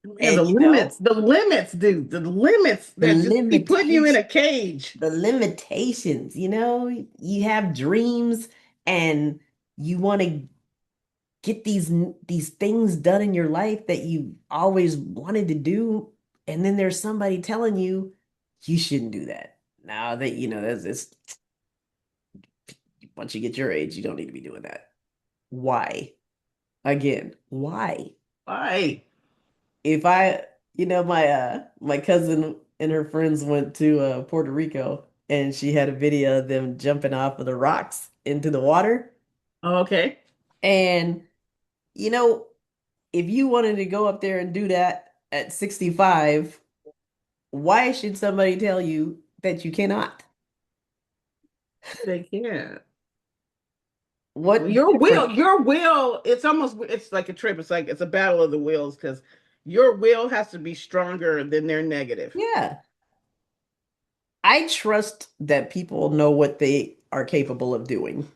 Man, And the limits, dude, the limits the that just keep putting you in limitation, a cage. the limitations, you have dreams and you want to get these things done in your life that you always wanted to do, and then there's somebody telling you you shouldn't do that. Now that that's it's once you get your age, you don't need to be doing that. Why? Again, why? Why? If I, my cousin and her friends went to Puerto Rico and she had a video of them jumping off of the rocks into the water. Oh, okay. And you know, if you wanted to go up there and do that at 65, why should somebody tell you that you cannot? They can't. Well, What difference? your will, it's like a trip. It's like it's a battle of the wills because your will has to be stronger than their negative. Yeah. I trust that people know what they are capable of doing.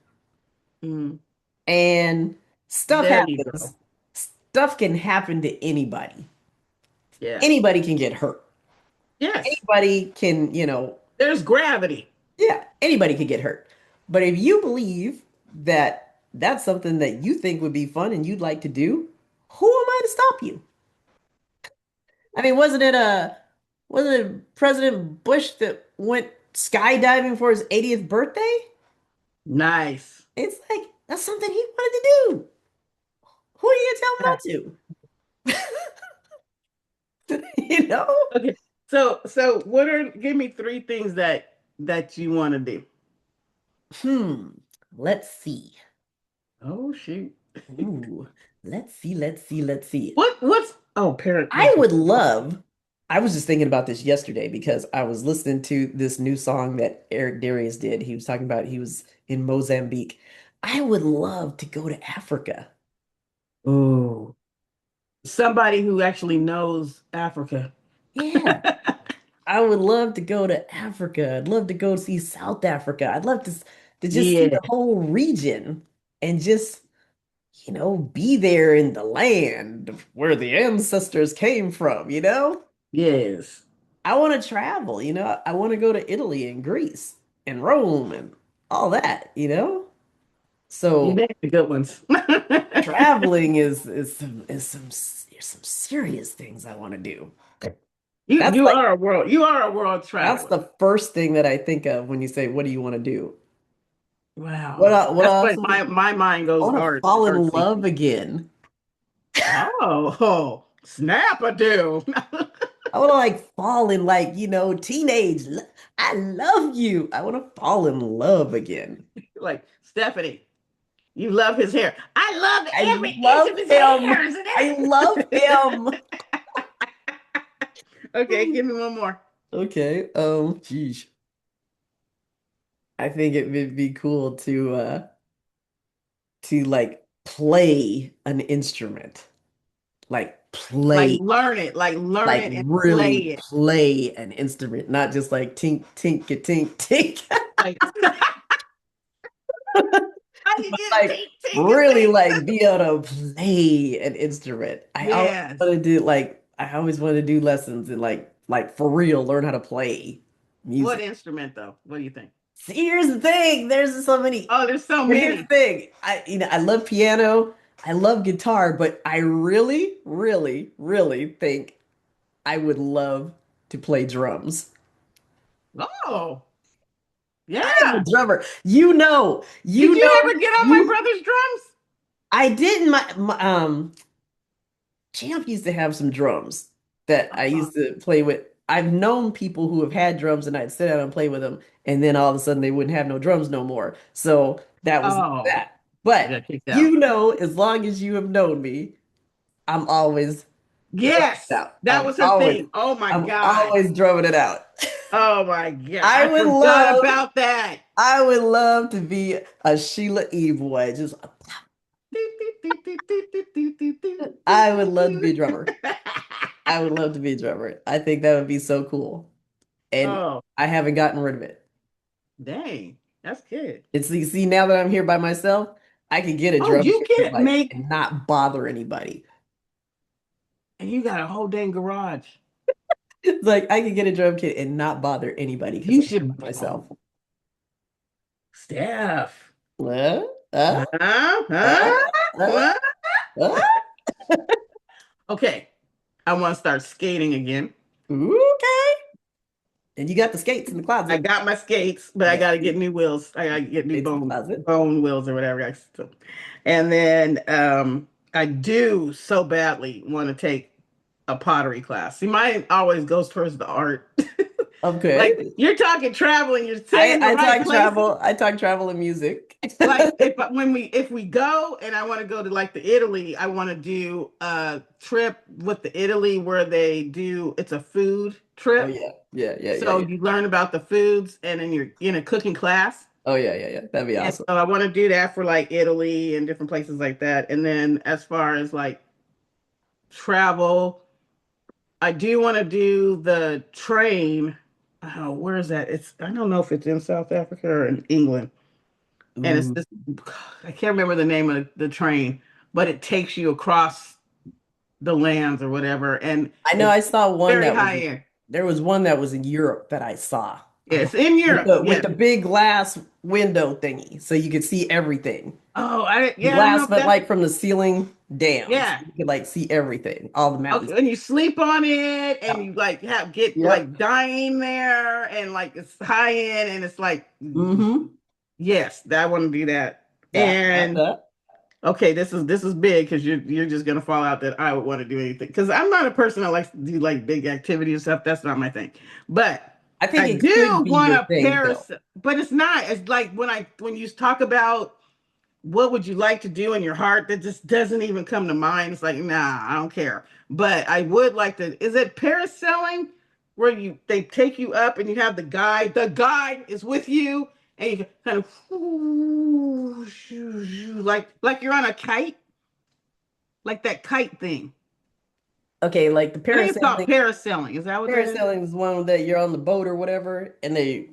Mm, And stuff there you happens. go. Stuff can happen to anybody. Yeah. Anybody can get hurt. Yes. Anybody can, There's gravity. yeah, anybody could get hurt. But if you believe that that's something that you think would be fun and you'd like to do, who am I to stop you? I mean, wasn't it President Bush that went skydiving for his 80th birthday? Nice. It's like that's something he wanted to do. Who are you gonna tell Yeah. him not to? You know? Okay. So give me three things that you want to do. Hmm. Let's see. Oh shoot. Ooh. Let's see. What's oh parent I what's would love, I was just thinking about this yesterday because I was listening to this new song that Eric Darius did. He was talking about he was in Mozambique. I would love to go to Africa. oh somebody who actually knows Africa. Yeah, I would love to go to Africa. I'd love to go see South Africa. I'd love to just see Yeah. the whole region and just, be there in the land of where the ancestors came from. Yes. I want to travel. I want to go to Italy and Greece and Rome and all that. You So make the good ones. traveling is some serious things I want to do. That's You like are a world that's traveler. the first thing that I think of when you say, "What do you want to do?" What Wow. I, what That's I like also my mind I goes want to fall in artsy. love again. Oh, snap a do. I want to like fall in like teenage. I love you. I want to fall in love again. Like Stephanie, you love his hair. I love I every inch love of his him. hairs. I love him. Okay, give me one more. Okay. Geez. I think it would be cool to like play an instrument. Like play, Like learn like it and play really it. play an instrument, not just like tink tink tink tink, Like how you but get like tink tink and really tink. like be able to play an instrument. Yes. I always wanted to do lessons and like for real learn how to play What music. instrument though? What do you think? See, here's the thing, there's so many. Oh, there's so But here's the many. thing. I love piano, I love guitar, but I really, really, really think I would love to play drums. Oh, I am a Yeah. drummer. Did you ever get on my you. brother's drums? I didn't. Champ used to have some drums that I Oh, used to play with. I've known people who have had drums and I'd sit down and play with them, and then all of a sudden they wouldn't have no drums no more. So that was oh, that. I But got kicked out. as long as you have known me, I'm always drumming it Yes, out. that was her thing. Oh my I'm God. always drumming it out. Oh my God. I I would forgot love, about that. I would love to be a Sheila E. boy. I would love to be a drummer. I would love to be a drummer. I think that would be so cool. And Oh, I haven't gotten rid of it. dang. That's good. It's see now that I'm here by myself, I can get a Oh, drum you kit and can like make, and not bother anybody. and you got a whole dang garage. It's like I can get a drum kit and not bother anybody because You I'm here should, by oh, myself. Steph. Uh, uh, Huh? Huh? uh, uh, What? uh. Okay. I want to start skating again. Okay. And you got the skates in the I closet. got my skates, but I Yeah, got to get new wheels. I got to get new skates in the closet. bone wheels or whatever. And then I do so badly want to take a pottery class. See, mine always goes towards the art. Like Okay. you're talking traveling, you're I saying the I right talk places. travel. I talk travel and music. Like if we go and I want to go to like the Italy, I want to do a trip with the Italy where they do it's a food Oh trip. yeah. Yeah, yeah, yeah, So yeah. you learn about the foods and then you're in a cooking class. Oh yeah, yeah, yeah. That'd be And awesome. so I want to do that for like Italy and different places like that. And then as far as like travel, I do want to do the train. Oh, where is that? I don't know if it's in South Africa or in England. And it's Ooh. this I can't remember the name of the train, but it takes you across the lands or whatever. And I know it's I saw one very that was high end. there was one that was in Europe that I saw. Yes, in With Europe. the Yes. big glass window thingy so you could see everything. Oh, I don't know Glass if but that's like from the ceiling down. So yeah. you could like see everything, all the mountains. Okay, and you sleep on it and Yeah. you like have get Yep. like dining there and like it's high end and it's like Mm-hmm. yes, I want to do that. That, that, And that. okay, this is big because you're just gonna fall out that I would want to do anything because I'm not a person that likes to do like big activity and stuff. That's not my thing. But I think I it could do be want your to thing though. Paris, but it's not. It's like when you talk about what would you like to do in your heart, that just doesn't even come to mind. It's like, nah, I don't care. But I would like to. Is it parasailing where they take you up and you have the guide? The guide is with you and you kind of like you're on a kite, like that kite thing. Okay, like the I think it's called parasailing. parasailing. Is that what that is? Parasailing is one that you're on the boat or whatever, and they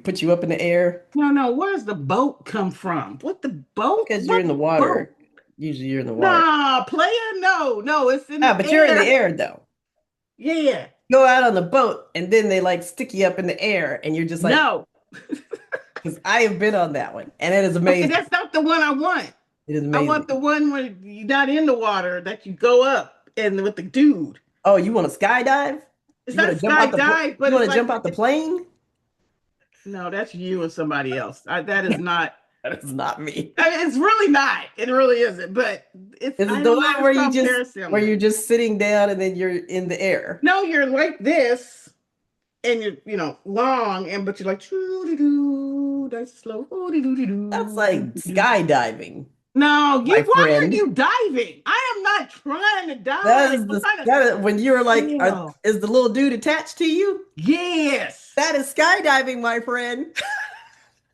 put you up in the air No, no. Where does the boat come from? What the boat? because you're What in the boat? water. Usually you're in the water. Nah, player. No, no. It's in Ah, the but you're in the air. air though. Yeah. Go out on the boat and then they like stick you up in the air and you're just like, No. because I have been on that one and it is Okay, amazing. that's not the one I want. It is I want the amazing. one where you're not in the water, that you go up and with the dude. Oh, you want to skydive? It's You not want to jump out the skydive, you but want it's to jump like out the plane? no, that's you and somebody else. That is not. That is not me. I mean, it's really not. It really isn't. But it's. Is it I the don't know one if it's called where parasailing. you're just sitting down and then you're in the air? No, you're like this, and you're long, and but you're like doo doo, that's slow. That's like skydiving, No, my why are friend. you diving? I am not trying to That dive. is I'm trying to when you're like, sail. is the little dude attached to you? Yes. That is skydiving, my friend.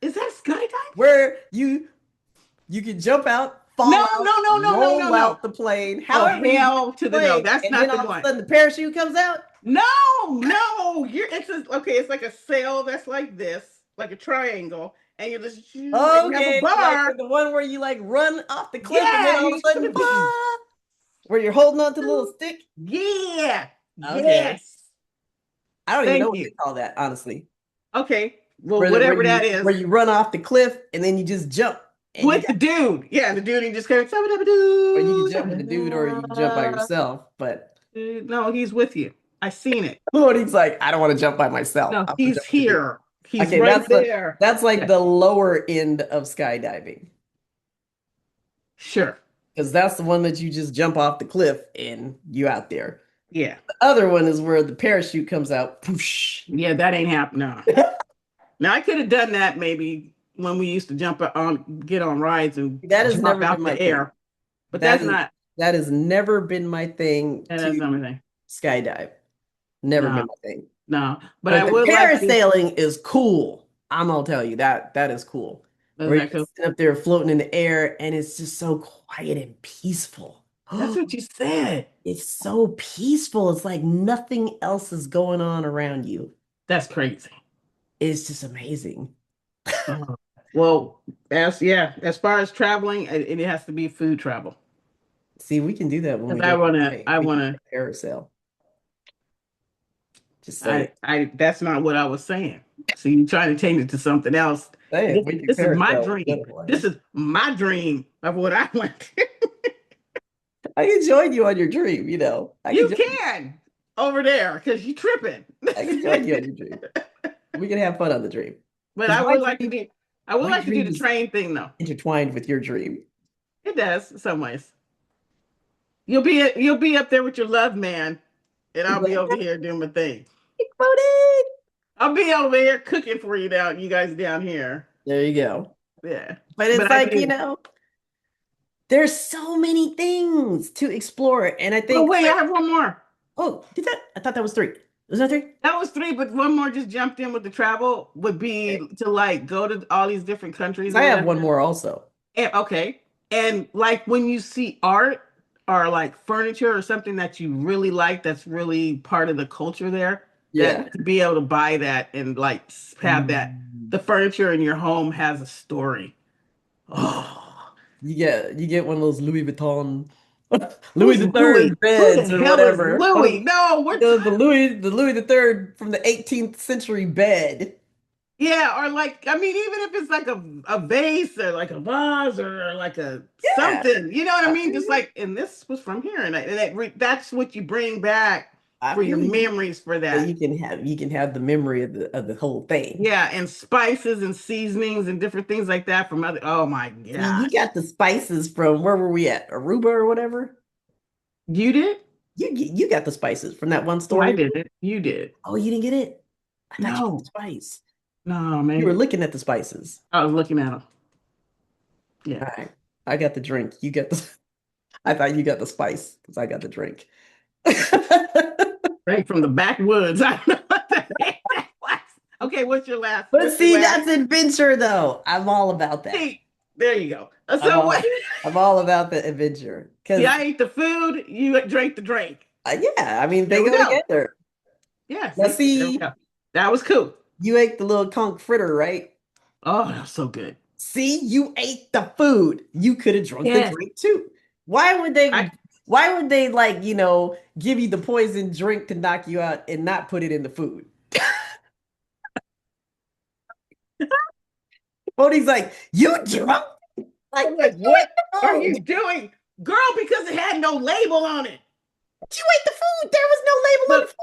Is that skydiving? Where you can jump out, No, fall out, no, no, no, no, no, roll no. out the plane, Oh, however you get hell the to the no. plane, That's and not then the all of a one. sudden the parachute comes out. No, no. Okay, it's like a sail that's like this, like a triangle, and you just and you have a Okay, like bar. the one where you like run off the cliff, and then Yeah, all of you a sudden, where you're holding on to the little stick. yeah. Okay, Yes. I don't even know Thank what they you. call that, honestly. Okay. Well, whatever that Where is. you run off the cliff and then you just jump, and you With got the dude. Yeah, the dude, he just kind of or you can jump with the dude, or you can jump by yourself. But no, he's with you. I seen it. Lord, he's like, I don't want to jump by myself. No, I want to he's jump with the dude. here. He's Okay, right there. that's like Yeah, the lower end of skydiving. sure. Because that's the one that you just jump off the cliff and you out there. Yeah. The other one is where the parachute comes out. Poosh. Yeah, that ain't happening. No. Now I could have done that maybe when we used to get on rides and That has drop never been out my the thing. air. But That that's is not that has never been my thing that's to not my thing. skydive. Never No, been my thing. no. But I But the would like to. parasailing is cool. I'm gonna tell you that is cool. Is Where you're that cool? sitting up there floating in the air and it's just so quiet and peaceful. That's what you said. It's so peaceful. It's like nothing else is going on around you. That's crazy. It's just amazing. Oh. Well, as far as traveling, it has to be food travel. See, we can do that when we Because go to Hawaii. I We can wanna, parasail. Just saying. that's not what I was saying. So you trying to change it to something else. Saying we can This is my parasail when we go dream. to Hawaii. This is my dream of what I want. I can join you on your dream, you know. You can over there because you tripping. I can join you on your dream. We can have fun on the dream. But Because I would my like to do dream the is train thing though. intertwined with your dream. It does in some ways. You'll be up there with your love man, and It's I'll be like, over here doing my thing. exploding. I'll be over here cooking for you down, you guys down here. There you go. Yeah. But it's But I like, do. there's so many things to explore. And I Oh think wait, I like, have one more. oh, did that? I thought that was three. Was that three? That was three, but one more just jumped in with the travel would be Okay. to like go to all these different 'Cause countries I or have whatever. one more also. And, okay. And like when you see art or like furniture or something that you really like, that's really part of the culture there, Yeah. that to be able to buy that and like have that, Mm. the furniture in your home has a story. Oh, You get one of those Louis Vuitton Louis who's the Louis? Third Who the beds or hell is whatever. Louis? No, The Louis the Third from the 18th century bed. yeah, or like, I mean, even if it's like a vase or like a vase or like a Yeah. something, you know what I I mean? feel Just you. like, and this was from here, and that's what you bring back I for your feel you. memories for So that. you can have the memory of the whole thing. Yeah, and spices and seasonings and different things like that from other. Oh my See, you gosh, got the spices from where were we at? Aruba or whatever? you did? You got the spices from that one Oh, I store. did it. You did. Oh, you didn't get it? I thought you got the No, spice. no, You were man. looking at the spices. I was looking at them. All Yeah, right. I got the drink. You got the I thought you got the spice because I got the drink. right from the backwoods. I don't know what the heck that was. Okay, what's your last? But What's your see, last? that's adventure though. I'm all about that. See, there you go. I'm So what? all I'm all about the adventure. See, Because I ate the food, you drank the drink. yeah, I mean There they we go go. together. Yeah, Now see, there we see, go. That was cool. you ate the little conch fritter, right? Oh, that was so good. See, you ate the food. You could have drunk the Yes, drink too. Why would they I. why would they like, give you the poison drink to knock you out and not put it in the food? Bodie's like, you drunk? Like, I'm you like, what ate the are food. you doing, girl? Because it had no label on it. You ate the food. There was no label on the Look, food.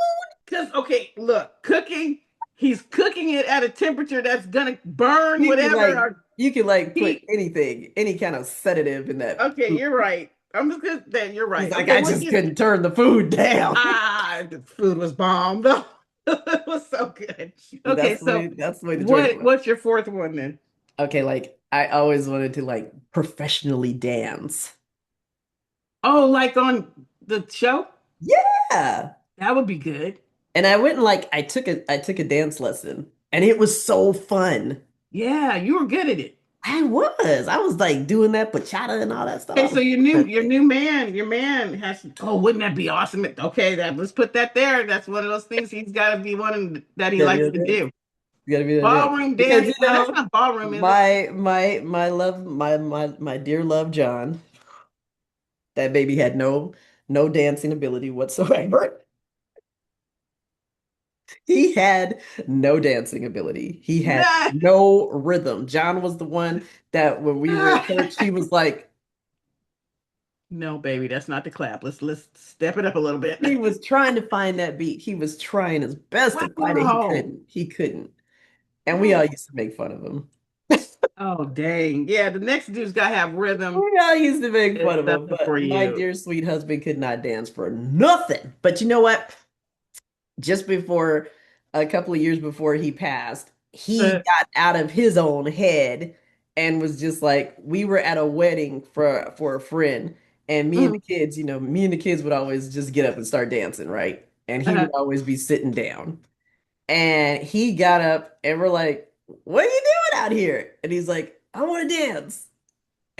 because okay, look, cooking. He's cooking it at a temperature that's gonna burn You can whatever. like Or you can like put heat. anything, any kind of sedative in that Okay, food. you're right. I'm just gonna. Then you're He's right. like, Okay, I what's just your couldn't turn the food down. the food was bomb though. It was so good. Okay, That's the so way that's the way the drink went. what's your fourth one then? Okay, like I always wanted to like professionally dance. Oh, like on the show? Yeah. That would be good. And I went and like I took a dance lesson and it was so fun. Yeah, you were good at it. I was like doing that bachata and all that stuff. I Okay, so was doing that thing. your man has to, oh, wouldn't that be awesome? Okay, let's put that there. That's one of those things he's gotta be one that he You gotta be likes that to dance. do. You gotta be that dance. Ballroom Because dance. No, that's not ballroom, is it? my love, my dear love John, that baby had no dancing ability whatsoever. He had no dancing ability. He had Nah. no rhythm. John was the one that when we were in church, he was like, No, baby, that's not the clap. Let's step it up a little bit. he was trying to find that beat. He was trying his best to find it. He Wow. couldn't. He couldn't. And we all used to make fun of him. Oh, dang. Yeah, the next dude's got to have rhythm. We all used to make It's fun of him, nothing for but my you. dear sweet husband could not dance for nothing. But you know what? Just before a couple of years before he passed, he Uh, got out of his own head and was just like, we were at a wedding for a friend, and me and the mm, kids, me and the kids would always just get up and start dancing, right? And he would uh, always be sitting down. And he got up and we're like, what are you doing out here? And he's like, I want to dance.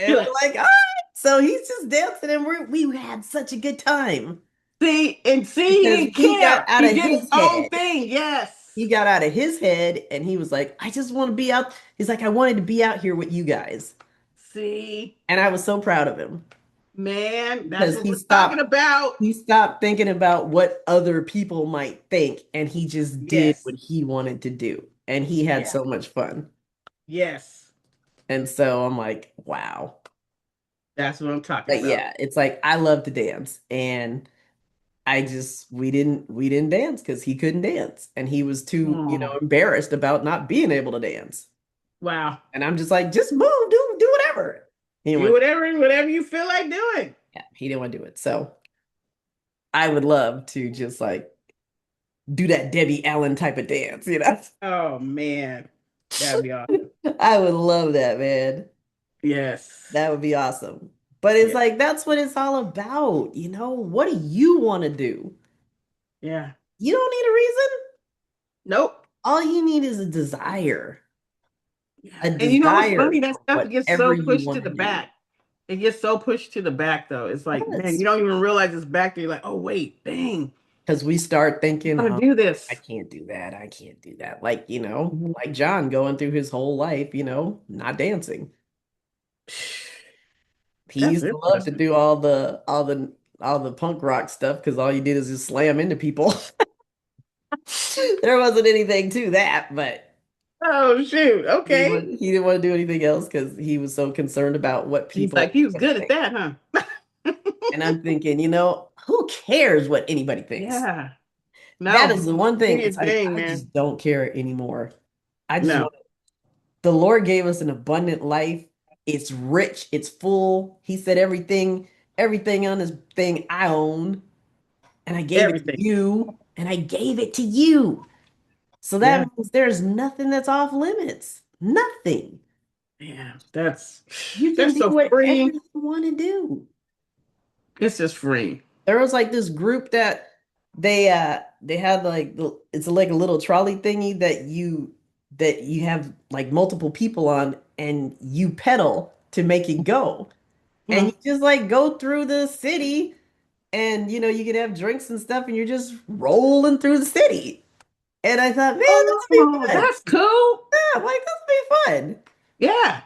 And we're good. like, all right. So he's just dancing and we had such a good time See, he because didn't he got care. out He of did his his own head. thing. Yes. He got out of his head and he was like, I just want to be out. He's like, I wanted to be out here with you guys. See, And I was so proud of him man, that's because what we're talking about. he stopped thinking about what other people might think and he just did Yes. what he wanted to do. And he had Yeah. so much fun. Yes. And so I'm like, wow. That's what I'm talking But about. yeah, it's like I love to dance and I just we didn't dance because he couldn't dance and he was too, Oh, embarrassed about not being able to dance. wow. And I'm just like, just move, do whatever. He Do went, whatever you feel like doing. yeah, he didn't want to do it. So I would love to just like do that Debbie Allen type of dance. Oh man. That'd be awesome. I would love that, man. Yes. That would be awesome. But it's Yeah. like that's what it's all about. What do you want to do? Yeah. You don't need a reason. Nope. All you need is a desire. Yeah. A And you know what's desire funny? That for stuff gets whatever so you pushed to want to the do. back. It gets so pushed to the back though. It's like, man, you Yes. don't even realize it's back there. You're like, oh wait, dang, Because we start I'm thinking, gonna oh, do I this. can't do that. I can't do that. Like, Mhm. like John going through his whole life, not dancing. He That's used to love to interesting. do all the punk rock stuff because all you did is just slam into people. There wasn't anything to that, but Oh shoot. Okay. he didn't want to do anything else because he was so concerned about what He's people like, he was were gonna good at think. that, huh? And I'm thinking, who cares what anybody thinks? Yeah. That No. is the one Do thing. your It's like thing, I man. just don't care anymore. I just No. want the Lord gave us an abundant life. It's rich, it's full. He said everything on this thing I own, and I gave it to Everything. you, and I gave it to you. So that Yeah. means there's nothing that's off limits. Nothing. Yeah. That's You can that's do so whatever free. you want to do. It's just free. There was like this group that they had like it's like a little trolley thingy that you have like multiple people on and you pedal to make it go. And you Hmm. just like go through the city and you can have drinks and stuff and you're just rolling through the city. And I thought, man, this would be Oh, fun. that's cool. Yeah, like this would be fun. Yeah.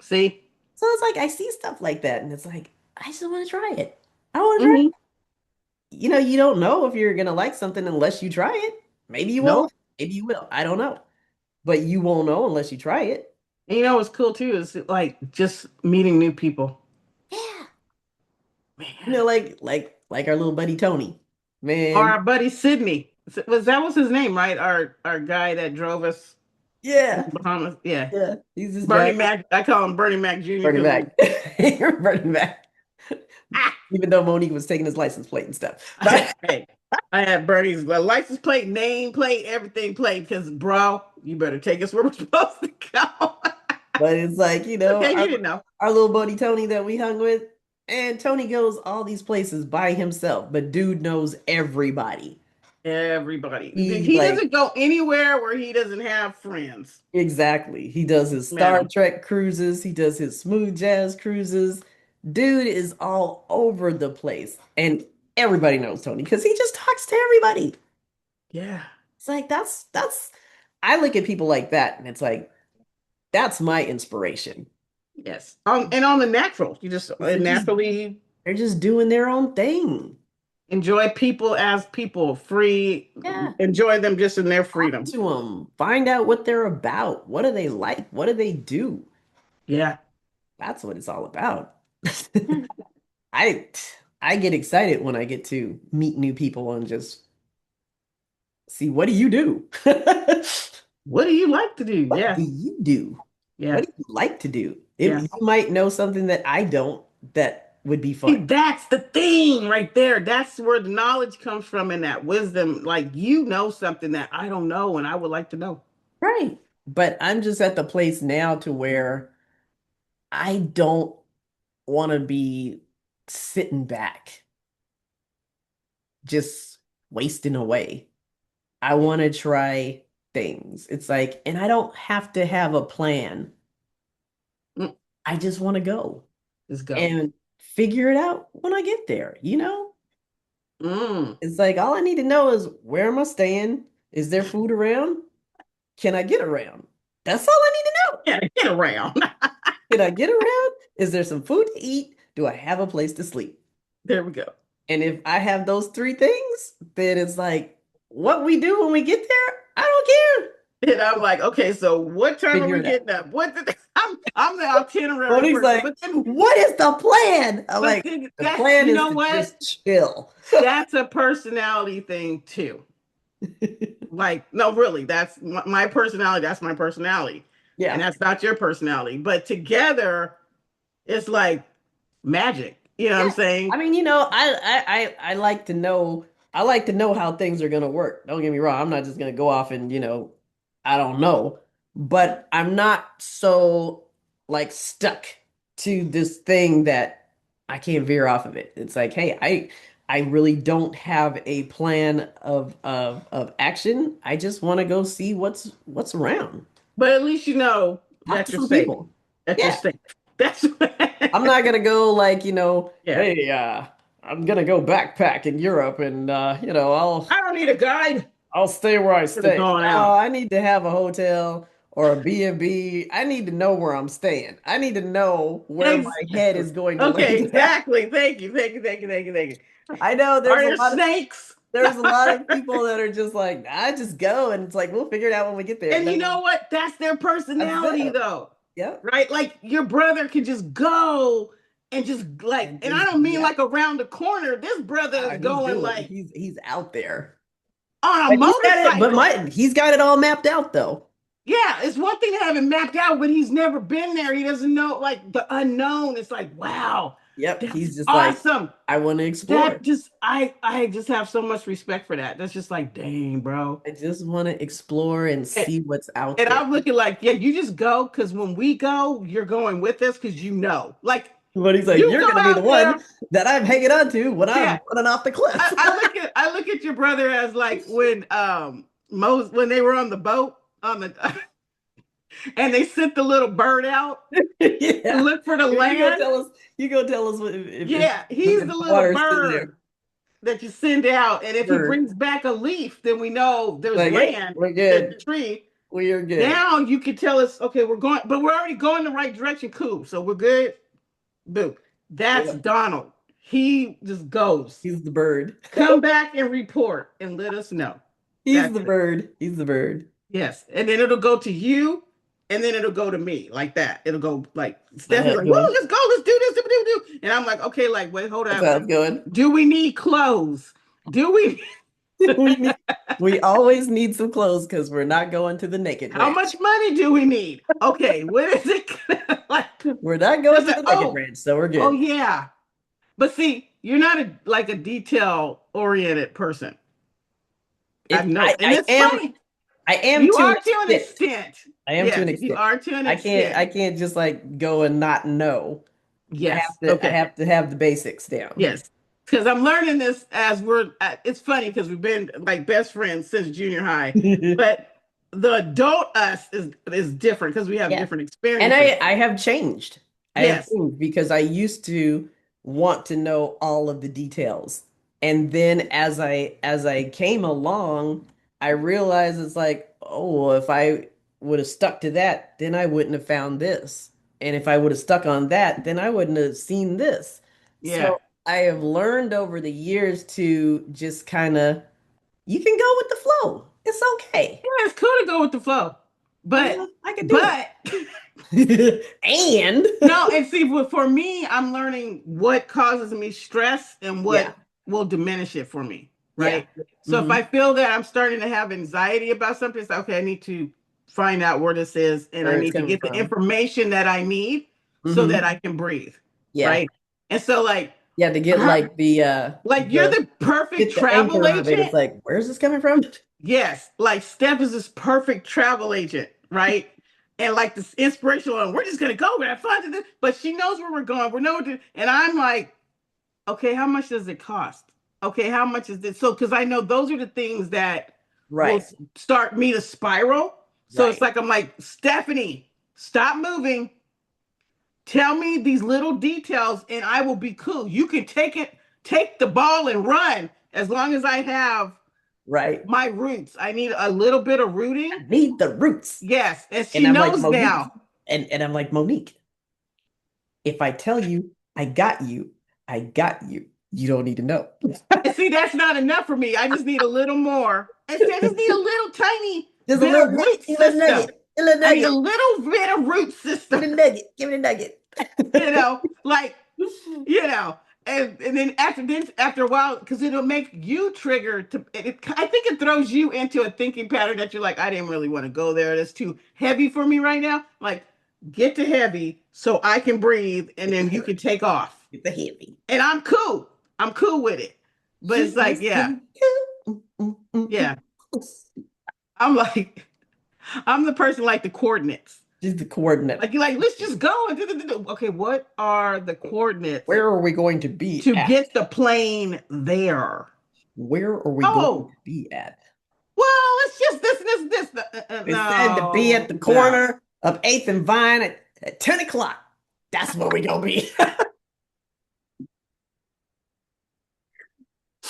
See? So it's like I see stuff like that and it's like, I just want to try it. I want to try Hmm. it. You don't know if you're gonna like something unless you try it. Maybe you won't, Nope. maybe you will. I don't know. But you won't know unless you try it. And you know what's cool too is like just meeting new people. Yeah. Man. Like our little buddy Tony. Or Man. our buddy Sydney. Was his name, right? Our guy that drove us in Yeah. the Bahamas. Yeah. Yeah. He's just Bernie driving. Mac. I call him Bernie Mac Jr. Bernie because Mac. Bernie Mac. ah, Even though Monique was taking his license plate and stuff. But hey, I had Bernie's license plate, name plate, everything plate because bro, you better take us where we're supposed to go. but it's like, Okay, our, you didn't know. our little buddy Tony that we hung with. And Tony goes all these places by himself, but dude knows everybody. Everybody. He He like doesn't go anywhere where he doesn't have friends. exactly. He does his Star Madam. Trek cruises, he does his smooth jazz cruises. Dude is all over the place. And everybody knows Tony because he just talks to everybody. Yeah. It's like that's I look at people like that and it's like that's my inspiration. Yes. And on the natural, you just They're just naturally they're just doing their own thing. enjoy people as people, free, Yeah. enjoy them just in their Talk freedom. to them. Find out what they're about. What do they like? What do they do? Yeah. That's what it's all about. I I get excited when I get to meet new people and just see what do you do? What do you like to do? What do Yes. you do? Yeah. What do you like to do? Yeah. You might know something that I don't that would be See, fun. that's the thing right there. That's where the knowledge comes from and that wisdom. Like you know something that I don't know and I would like to know. Right. But I'm just at the place now to where I don't want to be sitting back, just wasting away. I want to try things. It's like, and I don't have to have a plan. Mm, I just want to go let's go. and figure it out when I get there, you know? Mm, It's like all I need to know is where am I staying? Is there food around? Can I get around? That's all I need to know. yeah, get around. Can I get around? Is there some food to eat? Do I have a place to sleep? There we go. And if I have those three things, then it's like what we do when we get there, I don't care. And I'm like, okay, so what time are Figure we it out. getting up? What did I'm the itinerary Tony's person, like, what is the plan? I'm but like, then the that's plan you is know to what? just chill. That's a personality thing too. Like, no, really, that's my personality. That's my personality. And Yeah. that's not your personality. But together, it's like magic. You know what I'm Yeah. saying? I mean, you know, I like to know I like to know how things are gonna work. Don't get me wrong. I'm not just gonna go off and, I don't know. But I'm not so like stuck to this thing that I can't veer off of it. It's like, hey, I really don't have a plan of action. I just want to go see what's around. But at least you know Talk that to you're some safe. people. That you're Yeah. safe. That's I'm not gonna go like, yeah. hey, I'm gonna go backpack in Europe and I don't need a guide. I'll stay where I Could have stay. gone No, out. I need to have a hotel or a B&B. I need to know where I'm staying. I need to know where my head Exactly. is going to lay Okay, down. exactly. Thank you. Thank you. Thank you. Thank you. Thank you. I know Are there snakes? there's a lot of people that are just like, I just go and it's like we'll figure it out when we get there. And you know No, what? That's their that's personality, them. though, Yep. right? Like your brother can just go and just like, And and I just don't be mean out. like around the corner. This brother is He's going doing. like He's out there. on a But he's got it, motorcycle. he's got it all mapped out though. Yeah, it's one thing to have it mapped out, but he's never been there. He doesn't know like the unknown. It's like, wow, Yep. that's He's just like, awesome. I want to explore. That just I just have so much respect for that. That's just like, dang, bro. I just want to explore and And, see what's out and there. I'm looking like, yeah, you just go because when we go, you're going with us because you know. Like But he's like, you you're go gonna be the out there, one that I'm hanging on to when I'm yeah. running off the cliff. I look at your brother as like when when they were on the boat on the and they sent the little bird out to Yeah. look for the You go land. tell us. You go tell us if Yeah, he's the the little water's still there. bird that you send out. And if he Bird. brings back a leaf, then we know there's Like, hey, land we're at the good. tree. We are good. Now you can tell us, okay, we're going, but we're already going the right direction. Cool. So we're good. Boo. That's Yep. Donald. He just goes. He's the bird. Come back and report and let us know. He's That's the it. bird. He's the bird. Yes. And then it'll go to you and then it'll go to me like that. It'll go like That's how Stephanie's it's like, whoa, going. let's go, let's do this, do. And I'm like, okay, like, wait, hold That's up. how it's going. Do we need clothes? Do we We need, we always need some clothes because we're not going to the naked how ranch. much money do we need? Okay, what is it like? We're not going to Like, the naked ranch, so we're oh good. yeah. But see, you're not like a detail oriented person. I've noticed. And it's funny. I am You to an are to an extent. extent. I am to an Yes, you extent. are to an I extent. can't just like go and not know. Yes. I Okay. have to have the basics down. Yes. Because I'm learning this as we're, it's funny because we've been like best friends since junior high, but the adult us is different because we have Yeah. different And experiences. I have changed. I have Yes. changed because I used to want to know all of the details. And then as I came along, I realized it's like, oh, well, if I would have stuck to that, then I wouldn't have found this. And if I would have stuck on that, then I wouldn't have seen this. Yeah. So I have learned over the years to just kind of, you can go with the flow. It's okay. Yeah, it's cool to go with the flow. Yeah, But, I can do but, it. And no, and see, for me, I'm learning what causes me stress and yeah, what will diminish it for me, yeah. right? So if I feel that I'm starting to have anxiety about something, it's like, okay, I need to find out where this is, and Where I it's need to coming get the from. information that I need so Mm-hmm. that I can breathe. Yeah. Right. And so like, Yeah, to get like you're the perfect get the travel anchor of it. It's agent. like, where's this coming from? Yes, like Steph is this perfect travel agent, right? And like this inspirational, and we're just gonna go, we're gonna find it. But she knows where we're going. We know what to, and I'm like, okay, how much does it cost? Okay, how much is this? So, because I know those are the things that will Right. start me to spiral. So it's Right. like I'm like, Stephanie, stop moving. Tell me these little details, and I will be cool. You can take the ball and run as long as I have Right. my roots. I need a little bit of I rooting. need the roots. Yes, and she And I'm like, knows Monique. now. And I'm like, Monique, if I tell you I got you, I got you. You don't need to know. And see, that's not enough for me. I just need a little more. And see, I just need a little tiny Just a bit of little, root a little system. nugget. A little I need a nugget. little bit of root Give system. me the nugget. Give me the nugget. Like, you know, and then after a while, because it'll make you trigger to I think it throws you into a thinking pattern that you're like, I didn't really want to go there. That's too heavy for me right now. Like, get to heavy so I can breathe, and then you can take off. It's a heavy. And I'm cool. I'm cool with it. But it's like, yeah. Yeah. I'm like, I'm the person like the coordinates. Just the coordinate. Like, you're like, let's just go. Okay, what are the coordinates Where are we going to be to at? get the plane there? Where are we going to be at? Well, it's just this. It said to be at the corner of 8th and Vine at 10 o'clock. That's where we gonna be.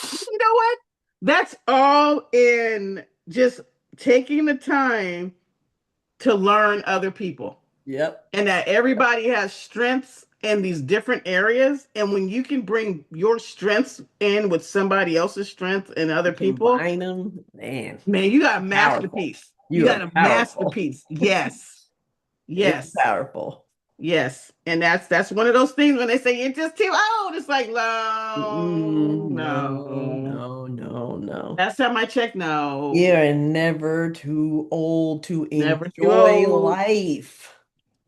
You know what? That's all in just taking the time to learn other people. Yep. And that everybody has strengths in these different areas. And when you can bring your strengths in with somebody else's strength and other people, combine them, man, you got a masterpiece. You got a masterpiece. Yes. Yes. It's powerful. Yes. And that's one of those things when they say you're just too old. It's like, no. Last time I checked, no. You're never too old to Never enjoy too old. life.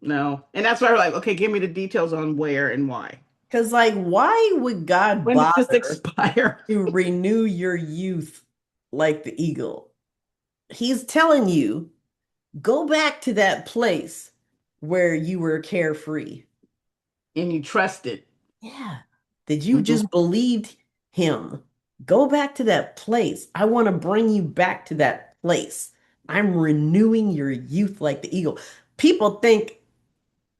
No. And that's why we're like, okay, give me the details on where and why. Because, like, why would God when bother does this expire? to renew your youth like the eagle? He's telling you, go back to that place where you were carefree. And you trusted. Yeah. Did you just believed him? Go back to that place. I want to bring you back to that place. I'm renewing your youth like the eagle. People think,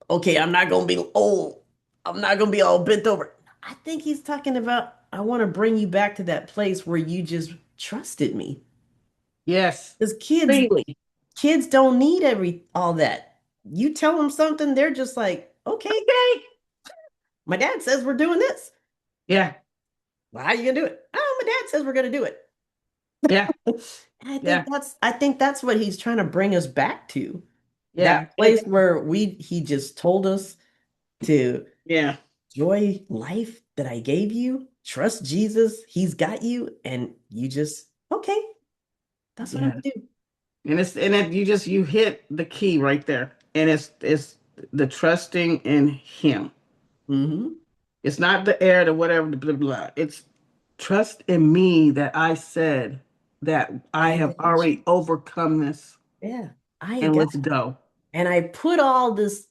okay, I'm not going to be old. I'm not going to be all bent over. I think he's talking about, I want to bring you back to that place where you just trusted me. Yes. Because kids don't need all that. You tell them something, they're just like, okay. My dad says we're doing this. Yeah. Well, how are you gonna do it? Oh, my dad says we're gonna do it. Yeah. I think that's what he's trying to bring us back to. Yeah. That place where he just told us to enjoy life that I gave you, trust Jesus, he's got you, and you just okay. That's what I'm gonna do. And you hit the key right there. And it's the trusting in him. Mm-hmm. It's not the air, the whatever, the blah, blah. It's trust in me that I said that I have already overcome this. Yeah. And let's go. And I put all this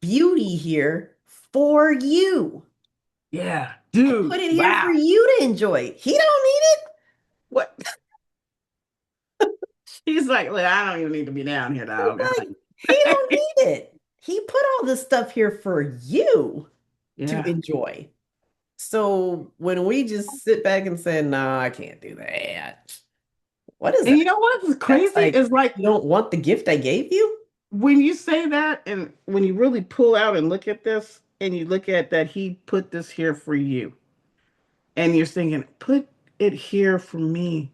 beauty here for you. Yeah. Dude. I put it here for you to enjoy. He don't need it. What? He's like, look, I don't even need to be down here, dog. He don't need it. He put all this stuff here for you to enjoy. So when we just sit back and say, no, I can't do that. What is it? You know what's crazy? It's like you don't want the gift I gave you? When you say that, and when you really pull out and look at this, and you look at that he put this here for you, and you're thinking, put it here for me.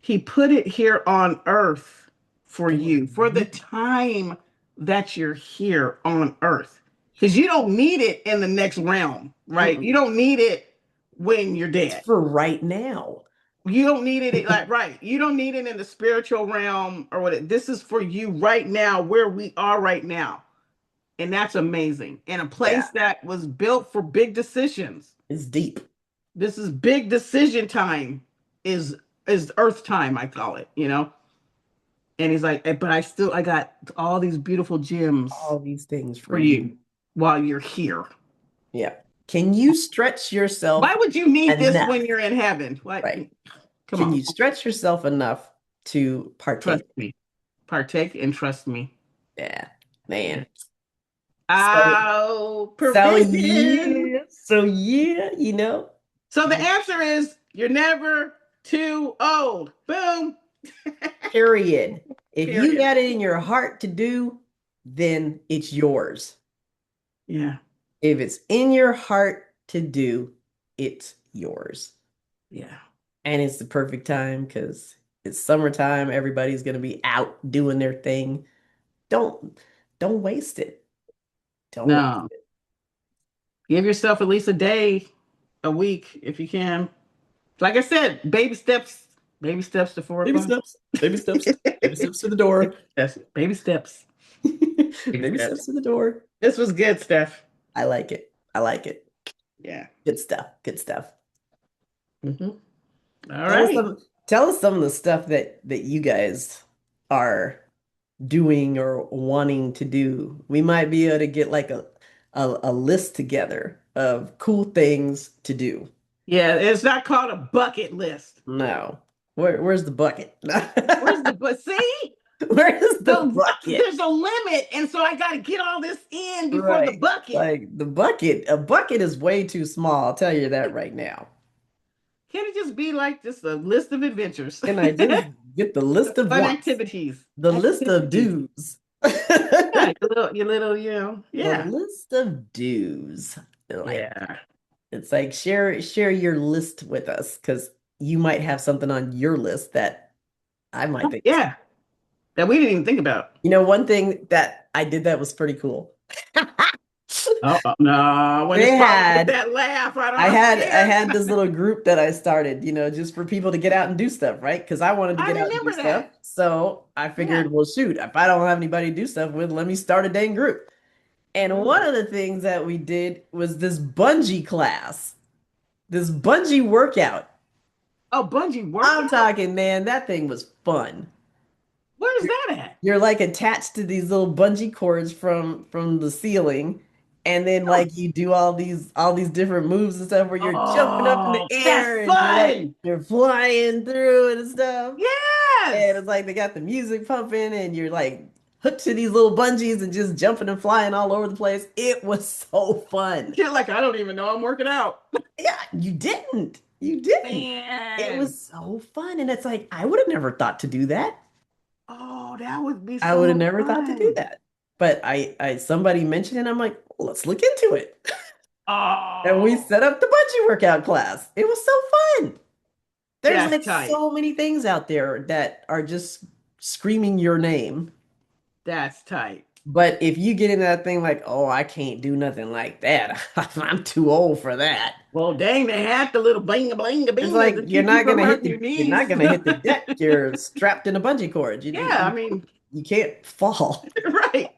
He put it here on earth for you, for the time that you're here on earth. Because you don't need it in the next realm, right? You don't need it when you're dead. It's for right now. You don't need it like right. You don't need it in the spiritual realm or what. This is for you right now, where we are right now, and that's amazing. In a Yeah, place that was built for big decisions. it's deep. This is big decision time. Is is Earth time? I call it. And he's like, but I got all these beautiful gems All these things for for you. you while you're here. Yeah. Can you stretch yourself Why would you need this enough? when you're in heaven? What? Right. Come Can on, you stretch yourself enough to trust partake? me. Partake and trust me. Yeah, man. So, Oh, so provision. yeah, so yeah, So the answer is you're never too old. Boom. period. If you Period. got it in your heart to do, then it's yours. Yeah. If it's in your heart to do, it's yours. Yeah. And it's the perfect time because it's summertime. Everybody's gonna be out doing their thing. Don't don't waste it. Don't waste No. it. Give yourself at least a day, a week, if you can. Like I said, baby steps to Baby 4 o'clock. steps, baby steps to the door. That's baby steps. Baby Baby steps steps. to the door. This was good, Steph. I like it. I like it. Yeah. Good stuff. Good stuff. Hmm. All Tell us right. some tell us some of the stuff that you guys are doing or wanting to do. We might be able to get like a list together of cool things to do. Yeah, it's not called a bucket list. No. Where's the bucket? Where's the but see? Where's the bucket? There's a limit, and so I got to get all this in before the Right. bucket. Like a bucket is way too small. I'll tell you that right now. Can it just be like just a list of adventures, Can I just get the list of fun wants? activities, The list of activities? dues. Yeah, The yeah, list of dues. Like yeah, it's like share your list with us because you might have something on your list that I might think. yeah. That we didn't even think about. One thing that I did that was pretty cool. Oh, no, when They it's followed with had that laugh, I'm I scared. had this little group that I started, just for people to get out and do stuff, right? Because I wanted to I get out and do remember stuff. that. So I Yeah. figured, well, shoot, if I don't have anybody to do stuff with, let me start a dang group. And one Ooh. of the things that we did was this bungee class, this bungee workout. Oh, bungee I'm workout? talking, man, that thing was fun. Where's that at? You're like attached to these little bungee cords from the ceiling, and then Oh, like you do all these different moves and stuff where you're jumping up in the oh, that's air and fun. you're flying through it and stuff. And Yes. it's like they got the music pumping and you're like hooked to these little bungees and just jumping and flying all over the place. It was so fun. You're like, I don't even know I'm working out. Yeah, you didn't. You didn't. It Man. was so fun. And it's like, I would have never thought to do that. Oh, that would be I would have so never thought to do fun. that. But I somebody mentioned it, and I'm like, well, let's look into it. And we Oh, set up the bungee workout class. It was so fun. There's that's like tight. so many things out there that are just screaming your name. That's tight. But if you get into that thing like, oh, I can't do nothing like that. I'm too old for that. Well, dang, they had the little blinga blinga It's binga like to keep you from hurting your you're knees. not gonna hit the deck. You're strapped in a bungee cord. Yeah, I mean, You can't fall. right.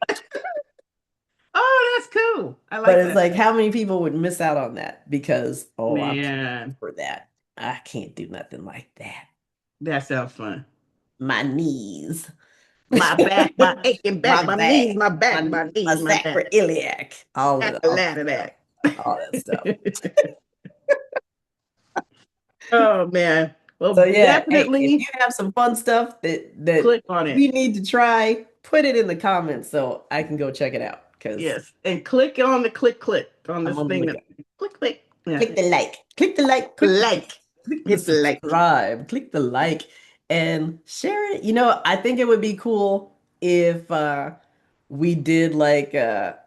Oh, that's cool. I But like it's that. like how many people would miss out on that because I'm too old Man, for that. I can't do nothing like that. that sounds fun. My knees, My back, my aching back, my my back, knees, my back, my my my knees, my back. sacroiliac, Got a lot of that. all that stuff. Oh man. So Well, yeah, hey, if you definitely have some fun stuff that click on it. we need to try, put it in the comments so I can go check it out because Yes. And click on the click on I'm this on the thing that lookout. click. Yeah. Click the like, click the like, Like. click the Hit the like. subscribe, click the like, and share it. I think it would be cool if we did like a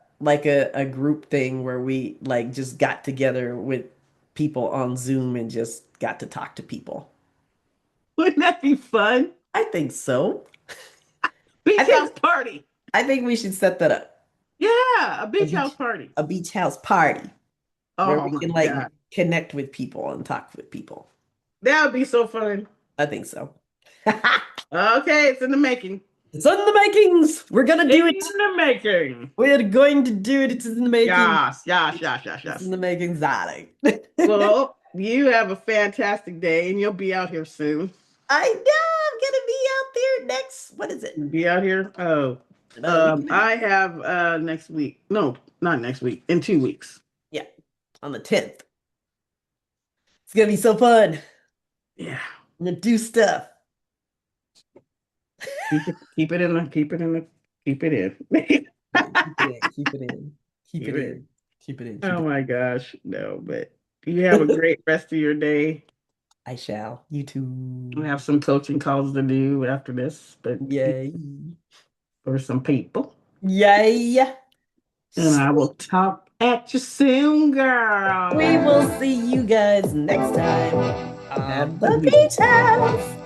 group thing where we like just got together with people on Zoom and just got to talk to people. Wouldn't that be fun? I think so. I Beach house think party. I think we should set that up. Yeah, a A beach house beach party. a beach house party where Oh we my can like God. connect with people and talk with people. That would be so fun. I think so. Okay, it's in the making. It's in the makings. We're gonna do it. In the making. We're going to do it. It's in the making. Yes. It's in the making, darling. Well, you have a fantastic day, and you'll be out here soon. I know. I'm gonna be out there next. What is it? Be out here? Oh, I have next week. No, not next week. In 2 weeks. Yeah, on the 10th. It's gonna be so fun. Yeah. I'm gonna do stuff. Keep it in. Keep it in. Keep it in. Oh my gosh, no, but you have a great rest of your day. I shall. You too. We have some coaching calls to do after this, but Yay. for some people. Yay. And I will talk at you soon, girl. We will see you guys next time on the beach house.